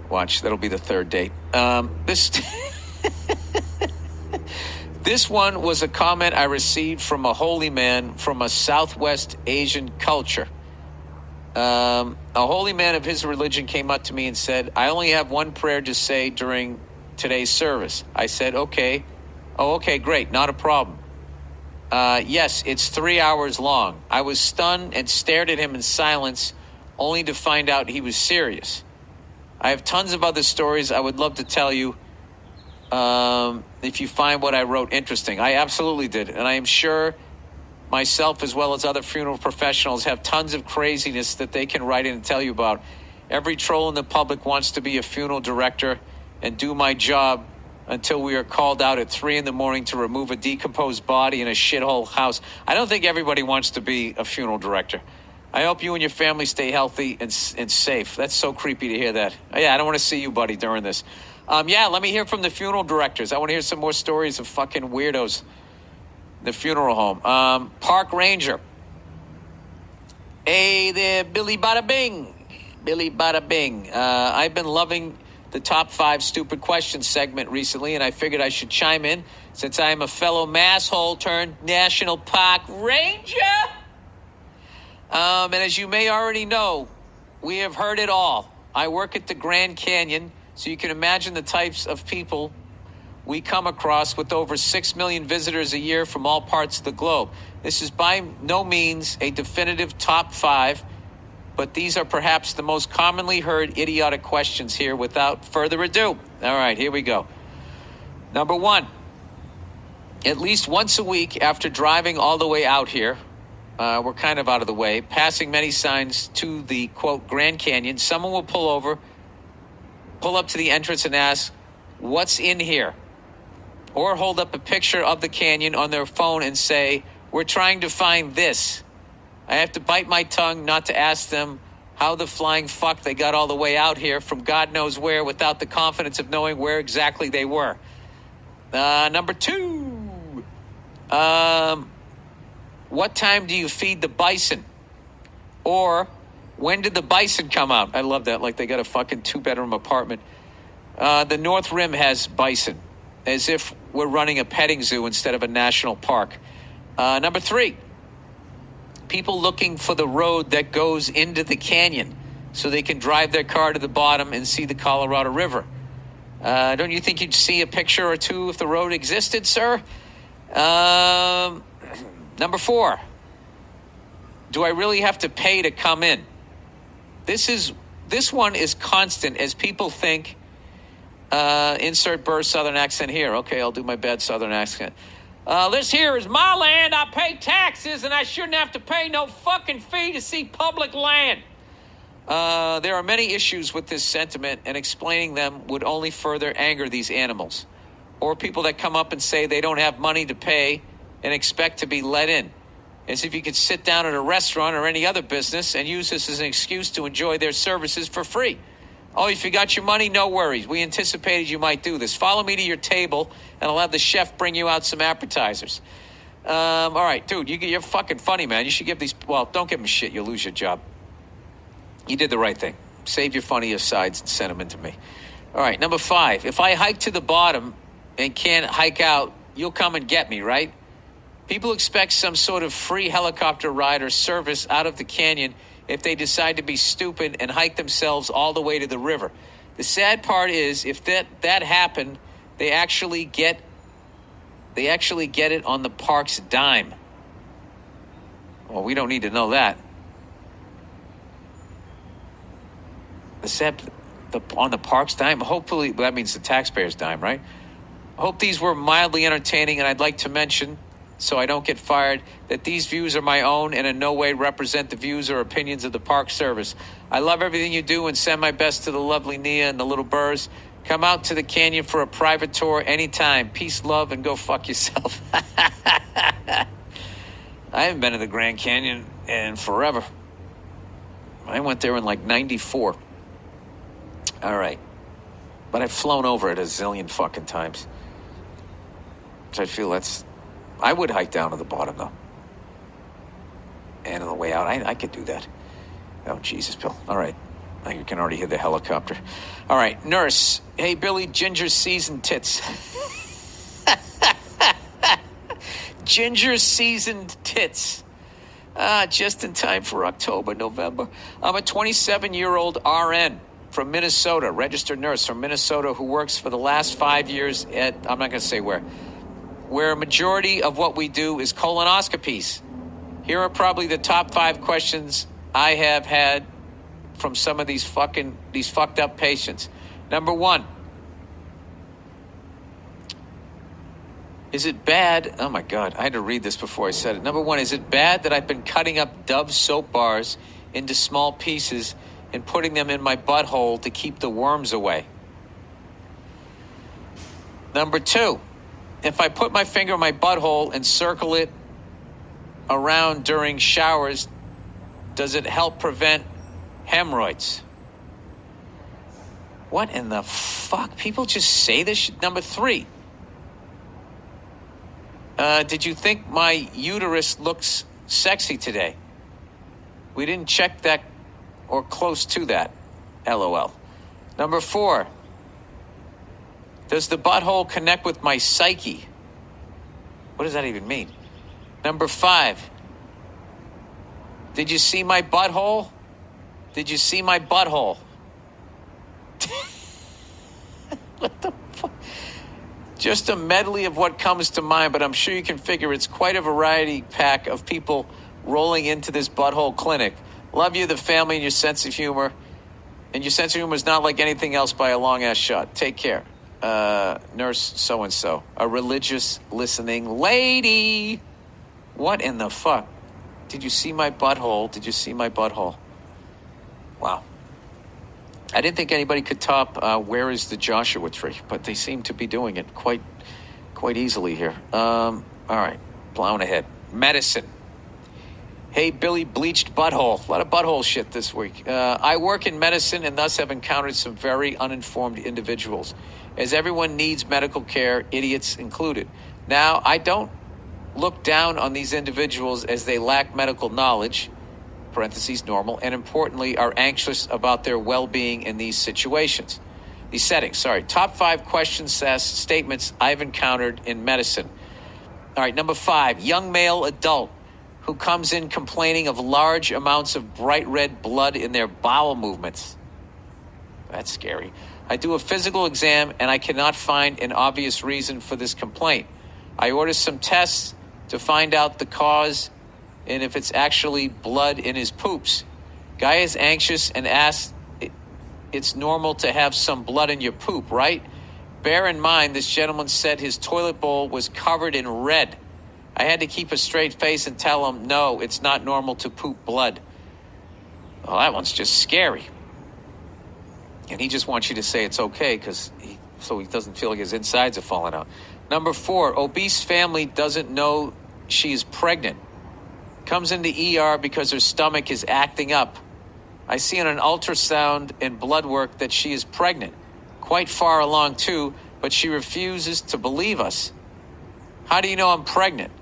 Watch, that'll be the third date. This one was a comment I received from a holy man from a Southwest Asian culture. A holy man of his religion came up to me and said, I only have one prayer to say during today's service. I said, okay. Oh, okay, great. Not a problem. Yes, it's 3 hours long. I was stunned and stared at him in silence, only to find out he was serious. I have tons of other stories I would love to tell you if you find what I wrote interesting. I absolutely did. And I am sure myself, as well as other funeral professionals, have tons of craziness that they can write in and tell you about. Every troll in the public wants to be a funeral director and do my job until we are called out at 3 a.m. to remove a decomposed body in a shithole house. I don't think everybody wants to be a funeral director. I hope you and your family stay healthy and safe. That's so creepy to hear that. Yeah, I don't want to see you, buddy, during this. Yeah, let me hear from the funeral directors. I want to hear some more stories of fucking weirdos in the funeral home. Park Ranger. Hey there, Billy Bada Bing. Billy Bada Bing. I've been loving the top 5 stupid questions segment recently, and I figured I should chime in since I am a fellow masshole turned National Park Ranger. And as you may already know, we have heard it all. I work at the Grand Canyon, so you can imagine the types of people we come across with over 6 million visitors a year from all parts of the globe. This is by no means a definitive top 5, but these are perhaps the most commonly heard idiotic questions here. Without further ado, all right, here we go. Number 1, at least once a week after driving all the way out here, we're kind of out of the way, passing many signs to the, quote, Grand Canyon, someone will pull up to the entrance and ask, what's in here? Or hold up a picture of the canyon on their phone and say, we're trying to find this. I have to bite my tongue not to ask them how the flying fuck they got all the way out here from God knows where without the confidence of knowing where exactly they were. Number 2, what time do you feed the bison? Or When did the bison come out? I love that. Like they got a fucking 2-bedroom apartment. The North Rim has bison, as if we're running a petting zoo instead of a national park. Number 3, people looking for the road that goes into the canyon so they can drive their car to the bottom and see the Colorado River. Don't you think you'd see a picture or two if the road existed, sir? Number 4, do I really have to pay to come in? This one is constant as people think, insert Burr Southern accent here. Okay, I'll do my bad Southern accent. This here is my land. I pay taxes and I shouldn't have to pay no fucking fee to see public land. There are many issues with this sentiment, and explaining them would only further anger these animals. Or people that come up and say they don't have money to pay and expect to be let in. As if you could sit down at a restaurant or any other business and use this as an excuse to enjoy their services for free. Oh, if you got your money, no worries. We anticipated you might do this. Follow me to your table, and I'll have the chef bring you out some appetizers. All right, dude, you're fucking funny, man. You should give these... Well, don't give them shit. You'll lose your job. You did the right thing. Save your funny asides and send them in to me. All right, number 5. If I hike to the bottom and can't hike out, you'll come and get me, right? People expect some sort of free helicopter ride or service out of the canyon if they decide to be stupid and hike themselves all the way to the river. The sad part is, if that happened, they actually get it on the park's dime. Well, we don't need to know that. On the park's dime? Hopefully, that means the taxpayer's dime, right? I hope these were mildly entertaining, and I'd like to mention, so I don't get fired, that these views are my own and in no way represent the views or opinions of the Park Service. I love everything you do and send my best to the lovely Nia and the little Burrs. Come out to the canyon for a private tour anytime. Peace, love, and go fuck yourself. I haven't been to the Grand Canyon in forever. I went there in like 94. All right. But I've flown over it a zillion fucking times. So I feel I would hike down to the bottom, though. And on the way out, I could do that. Oh, Jesus, Bill. All right. Now you can already hear the helicopter. All right. Nurse. Hey, Billy, Ginger seasoned tits. Ginger seasoned tits. Just in time for October, November. I'm a 27-year-old RN from Minnesota, registered nurse from Minnesota who works for the last 5 years at, I'm not going to say where a majority of what we do is colonoscopies. Here are probably the top 5 questions I have had from some of these fucked up patients. Number 1, is it bad? Oh my God, I had to read this before I said it. Number 1, is it bad that I've been cutting up Dove soap bars into small pieces and putting them in my butthole to keep the worms away? Number 2, if I put my finger in my butthole and circle it around during showers, does it help prevent hemorrhoids? What in the fuck? People just say this shit. Number 3, did you think my uterus looks sexy today? We didn't check that or close to that. LOL. Number 4, does the butthole connect with my psyche? What does that even mean? Number 5, did you see my butthole? Did you see my butthole? What the fuck? Just a medley of what comes to mind, but I'm sure you can figure it's quite a variety pack of people rolling into this butthole clinic. Love you, the family, and your sense of humor. And your sense of humor is not like anything else by a long-ass shot. Take care. Nurse so-and-so. A religious listening lady. What in the fuck? Did you see my butthole? Did you see my butthole? Wow. I didn't think anybody could top Where is the Joshua Tree, but they seem to be doing it quite easily here. All right. Plowing ahead. Medicine. Hey, Billy, bleached butthole. A lot of butthole shit this week. I work in medicine and thus have encountered some very uninformed individuals. As everyone needs medical care, idiots included. Now, I don't look down on these individuals as they lack medical knowledge. parentheses, normal, and importantly, are anxious about their well-being in these situations. These settings, sorry. Top 5 questions, statements I've encountered in medicine. All right, number 5, young male adult who comes in complaining of large amounts of bright red blood in their bowel movements. That's scary. I do a physical exam and I cannot find an obvious reason for this complaint. I order some tests to find out the cause and if it's actually blood in his poops. Guy is anxious and asks, it's normal to have some blood in your poop, right? Bear in mind, this gentleman said his toilet bowl was covered in red. I had to keep a straight face and tell him, no, it's not normal to poop blood. Well, that one's just scary. And he just wants you to say it's okay so he doesn't feel like his insides are falling out. Number 4, obese family doesn't know she's pregnant. Comes into ER because her stomach is acting up. I see on an ultrasound and blood work that she is pregnant. Quite far along too, but she refuses to believe us. How do you know I'm pregnant?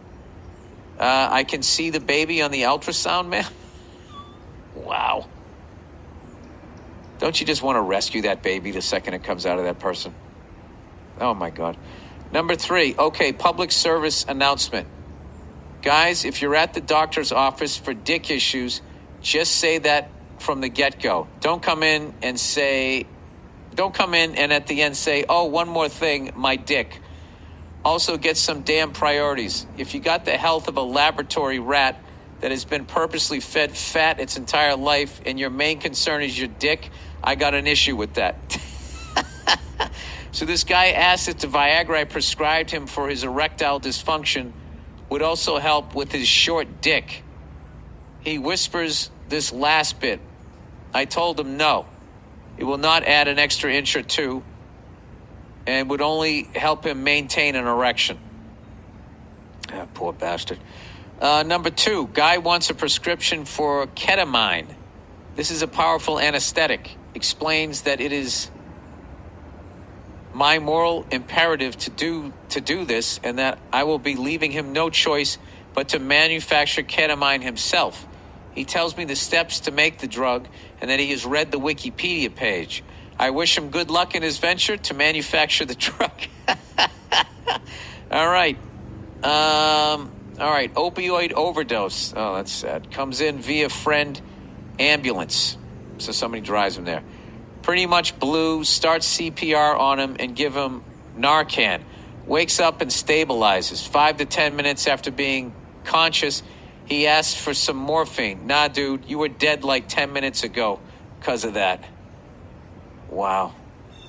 I can see the baby on the ultrasound, man. Wow. Don't you just want to rescue that baby the second it comes out of that person? Oh, my God. Number 3, okay, public service announcement. Guys, if you're at the doctor's office for dick issues, just say that from the get-go. Don't come in and at the end say, oh, one more thing, my dick. Also, get some damn priorities. If you got the health of a laboratory rat that has been purposely fed fat its entire life and your main concern is your dick, I got an issue with that. So this guy asked if the Viagra I prescribed him for his erectile dysfunction would also help with his short dick. He whispers this last bit. I told him no. It will not add an extra inch or two and would only help him maintain an erection. Ah, poor bastard. Number 2, guy wants a prescription for ketamine. This is a powerful anesthetic. Explains that it is my moral imperative to do this and that I will be leaving him no choice but to manufacture ketamine himself. He tells me the steps to make the drug and that he has read the Wikipedia page. I wish him good luck in his venture to manufacture the drug. All right. Opioid overdose. Oh, that's sad. Comes in via friend ambulance. So somebody drives him there. Pretty much blue, starts CPR on him and give him Narcan. Wakes up and stabilizes. 5 to 10 minutes after being conscious, he asks for some morphine. Nah, dude, you were dead like 10 minutes ago because of that. Wow.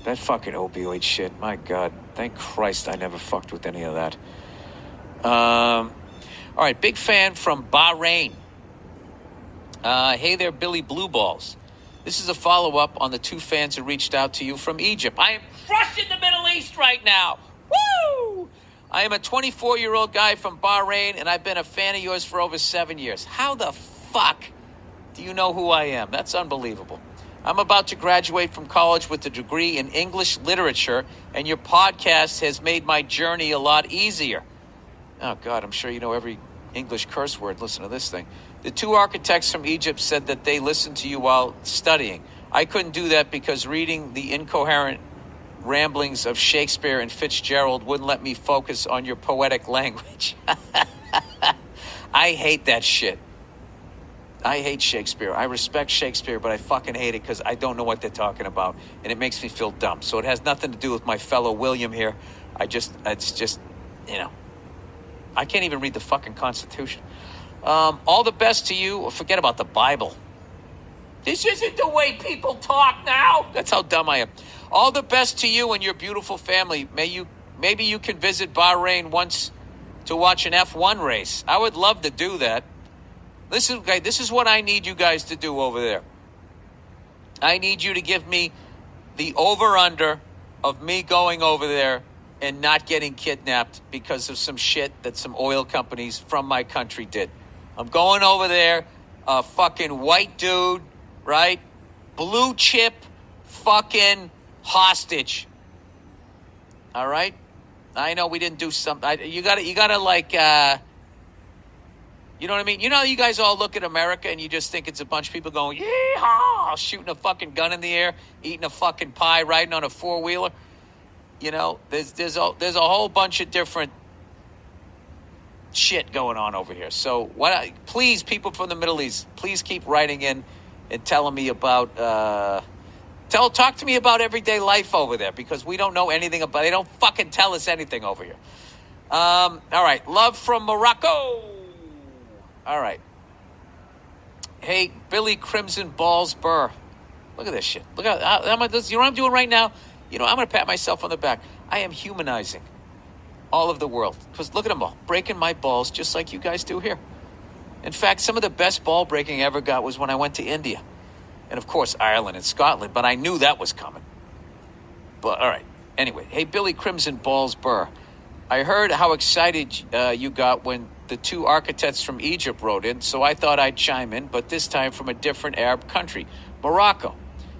That fucking opioid shit. My God. Thank Christ I never fucked with any of that. All right. Big fan from Bahrain. Hey there, Billy Blue Balls. This is a follow-up on the 2 fans who reached out to you from Egypt. I am crushing the Middle East right now. Woo! I am a 24-year-old guy from Bahrain, and I've been a fan of yours for over 7 years. How the fuck do you know who I am? That's unbelievable. I'm about to graduate from college with a degree in English literature, and your podcast has made my journey a lot easier. Oh, God, I'm sure you know every English curse word. Listen to this thing. The 2 architects from Egypt said that they listened to you while studying. I couldn't do that because reading the incoherent ramblings of Shakespeare and Fitzgerald wouldn't let me focus on your poetic language. I hate that shit. I hate Shakespeare. I respect Shakespeare, but I fucking hate it because I don't know what they're talking about, and it makes me feel dumb. So it has nothing to do with my fellow William here. It's just, I can't even read the fucking Constitution. All the best to you. Forget about the Bible. This isn't the way people talk now. That's how dumb I am. All the best to you and your beautiful family. Maybe you can visit Bahrain once to watch an F1 race. I would love to do that. Listen, guys, this is what I need you guys to do over there. I need you to give me the over-under of me going over there and not getting kidnapped because of some shit that some oil companies from my country did. I'm going over there, a fucking white dude, right? Blue chip fucking hostage. All right? I know we didn't do something. You gotta like, You know what I mean? You know, you guys all look at America and you just think it's a bunch of people going, yeehaw, shooting a fucking gun in the air, eating a fucking pie, riding on a four-wheeler. You know, there's a whole bunch of different shit going on over here. So please, people from the Middle East, please keep writing in and telling me about talk to me about everyday life over there, because we don't know anything about. They don't fucking tell us anything over here. All right, love from Morocco. All right. Hey, Billy Crimson Balls Burr. Look at this shit. Look at you know what I'm doing right now? You know, I'm going to pat myself on the back. I am humanizing all of the world. Because look at them all, breaking my balls just like you guys do here. In fact, some of the best ball breaking I ever got was when I went to India. And, of course, Ireland and Scotland. But I knew that was coming. But, all right. Anyway, hey, Billy Crimson Balls Burr. I heard how excited you got when the two architects from Egypt wrote in, so I thought I'd chime in, but this time from a different Arab country, Morocco.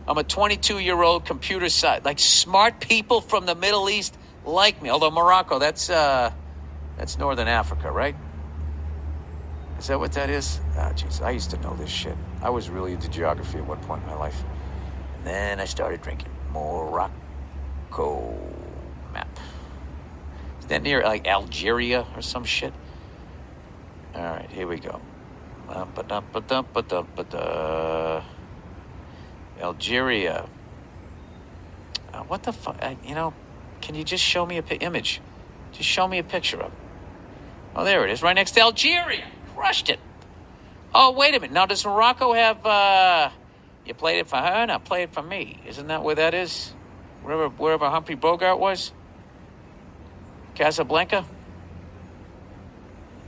I'm a 22-year-old computer science, like smart people from the Middle East like me. Although Morocco, that's Northern Africa, right? Is that what that is? Ah, jeez, I used to know this shit. I was really into geography at one point in my life. And then I started drinking. Morocco map. Is that near like Algeria or some shit? All right, here we go. Algeria. What the fuck? You know, can you just show me image? Just show me a picture of it. Oh, there it is, right next to Algeria. Crushed it. Oh, wait a minute. Now, does Morocco have, you played it for her? Now play it for me. Isn't that where that is? Wherever Humphrey Bogart was? Casablanca?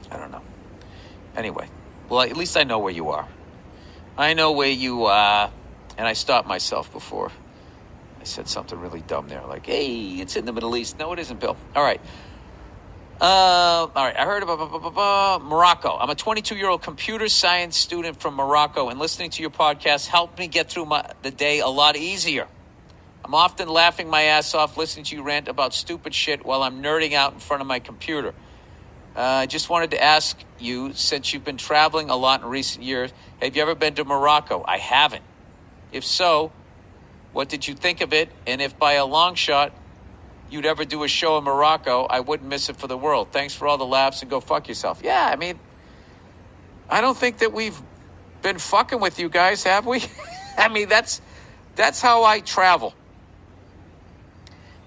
I don't know. Anyway, well, at least I know where you are. I know where you are, and I stopped myself before I said something really dumb there, like, hey, it's in the Middle East. No, it isn't, Bill. All right. All right, I heard about Morocco. I'm a 22-year-old computer science student from Morocco, and listening to your podcast helped me get through the day a lot easier. I'm often laughing my ass off listening to you rant about stupid shit while I'm nerding out in front of my computer. I just wanted to ask you, since you've been traveling a lot in recent years, have you ever been to Morocco? I haven't. If so, what did you think of it? And if by a long shot you'd ever do a show in Morocco, I wouldn't miss it for the world. Thanks for all the laughs and go fuck yourself. Yeah, I mean, I don't think that we've been fucking with you guys, have we? I mean, that's how I travel.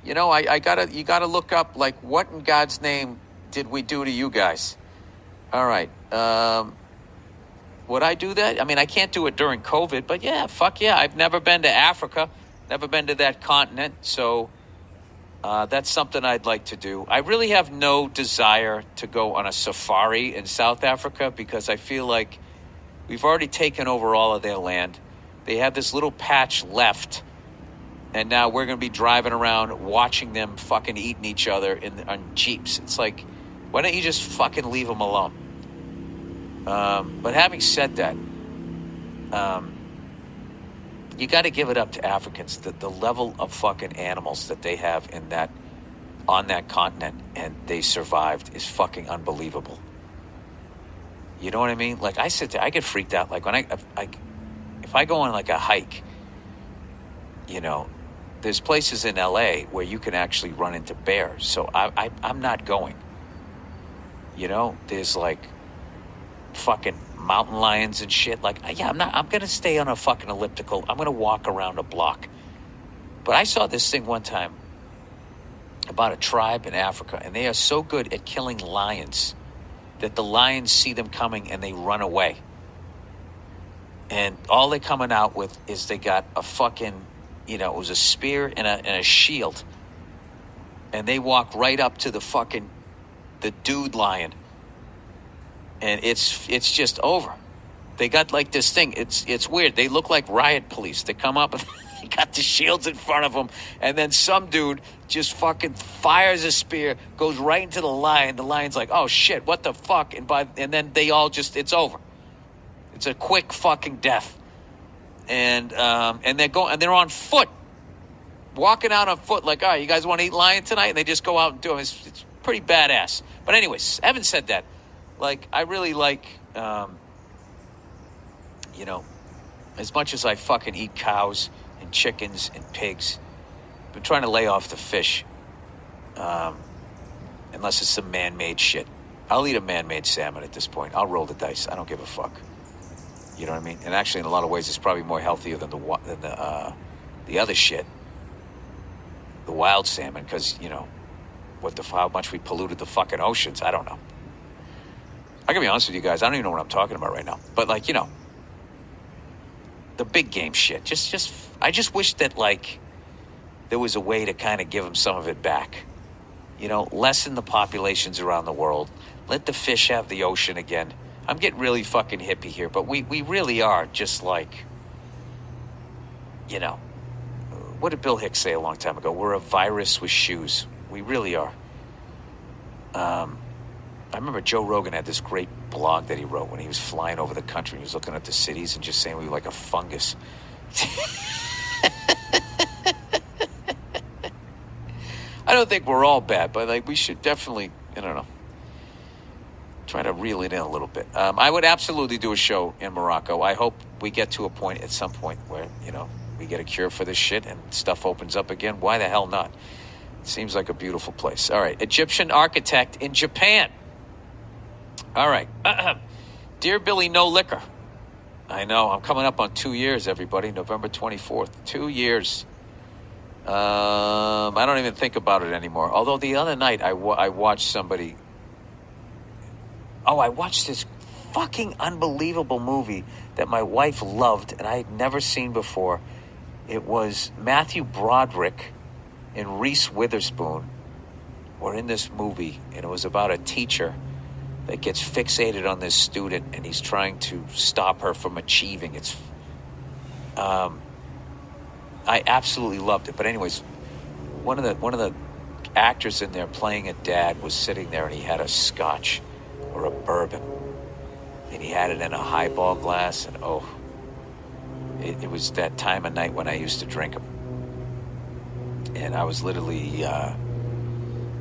You know, you gotta look up, like, what in God's name did we do to you guys? All right. Would I do that? I mean, I can't do it during COVID, but yeah, fuck yeah. I've never been to Africa, never been to that continent, so that's something I'd like to do. I really have no desire to go on a safari in South Africa because I feel like we've already taken over all of their land. They have this little patch left, and now we're going to be driving around watching them fucking eating each other on Jeeps. It's like, why don't you just fucking leave them alone? But having said that, you got to give it up to Africans. The level of fucking animals that they have on that continent, and they survived, is fucking unbelievable. You know what I mean? Like, I sit there, I get freaked out. Like, when if I go on like a hike, you know, there's places in LA where you can actually run into bears. So I'm not going. You know, there's like fucking mountain lions and shit. Like, yeah, I'm going to stay on a fucking elliptical. I'm going to walk around a block. But I saw this thing one time about a tribe in Africa, and they are so good at killing lions that the lions see them coming and they run away. And all they're coming out with is they got a fucking, you know, it was a spear and a shield. And they walk right up to the dude lion. And it's just over. They got like this thing. It's weird. They look like riot police. They come up and they got the shields in front of them. And then some dude just fucking fires a spear, goes right into the lion. The lion's like, oh shit, what the fuck? And then they all just, it's over. It's a quick fucking death. And they're on foot, walking out on foot. Like, all right, you guys want to eat lion tonight? And they just go out and do it. It's pretty badass. But anyways, having said that, Like, I really like, as much as I fucking eat cows and chickens and pigs, I've been trying to lay off the fish. Unless it's some man-made shit. I'll eat a man-made salmon at this point. I'll roll the dice. I don't give a fuck. You know what I mean? And actually, in a lot of ways, it's probably more healthier than the other shit, the wild salmon, because how much we polluted the fucking oceans. I don't know. I can be honest with you guys. I don't even know what I'm talking about right now. But the big game shit. I just wish that there was a way to kind of give them some of it back. Lessen the populations around the world. Let the fish have the ocean again. I'm getting really fucking hippie here, but we really are just what did Bill Hicks say a long time ago? We're a virus with shoes. We really are. I remember Joe Rogan had this great blog that he wrote when he was flying over the country. He was looking at the cities and just saying we were like a fungus. I don't think we're all bad, but we should definitely, I don't know, try to reel it in a little bit. I would absolutely do a show in Morocco. I hope we get to a point at some point where, we get a cure for this shit and stuff opens up again. Why the hell not? It seems like a beautiful place. All right. Egyptian architect in Japan. All right. Dear Billy, no liquor. I know. I'm coming up on 2 years, everybody. November 24th. 2 years. I don't even think about it anymore. Although the other night I watched somebody. Oh, I watched this fucking unbelievable movie that my wife loved and I had never seen before. It was Matthew Broderick and Reese Witherspoon were in this movie, and it was about a teacher that gets fixated on this student and he's trying to stop her from achieving. I absolutely loved it. But anyways, one of the actors in there playing a dad was sitting there and he had a scotch or a bourbon and he had it in a highball glass, and it was that time of night when I used to drink them. And I was literally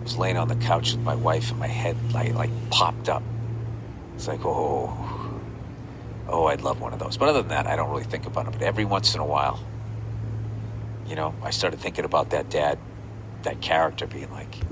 was laying on the couch with my wife and my head like popped up. It's like, I'd love one of those. But other than that, I don't really think about it. But every once in a while, I started thinking about that dad, that character being like,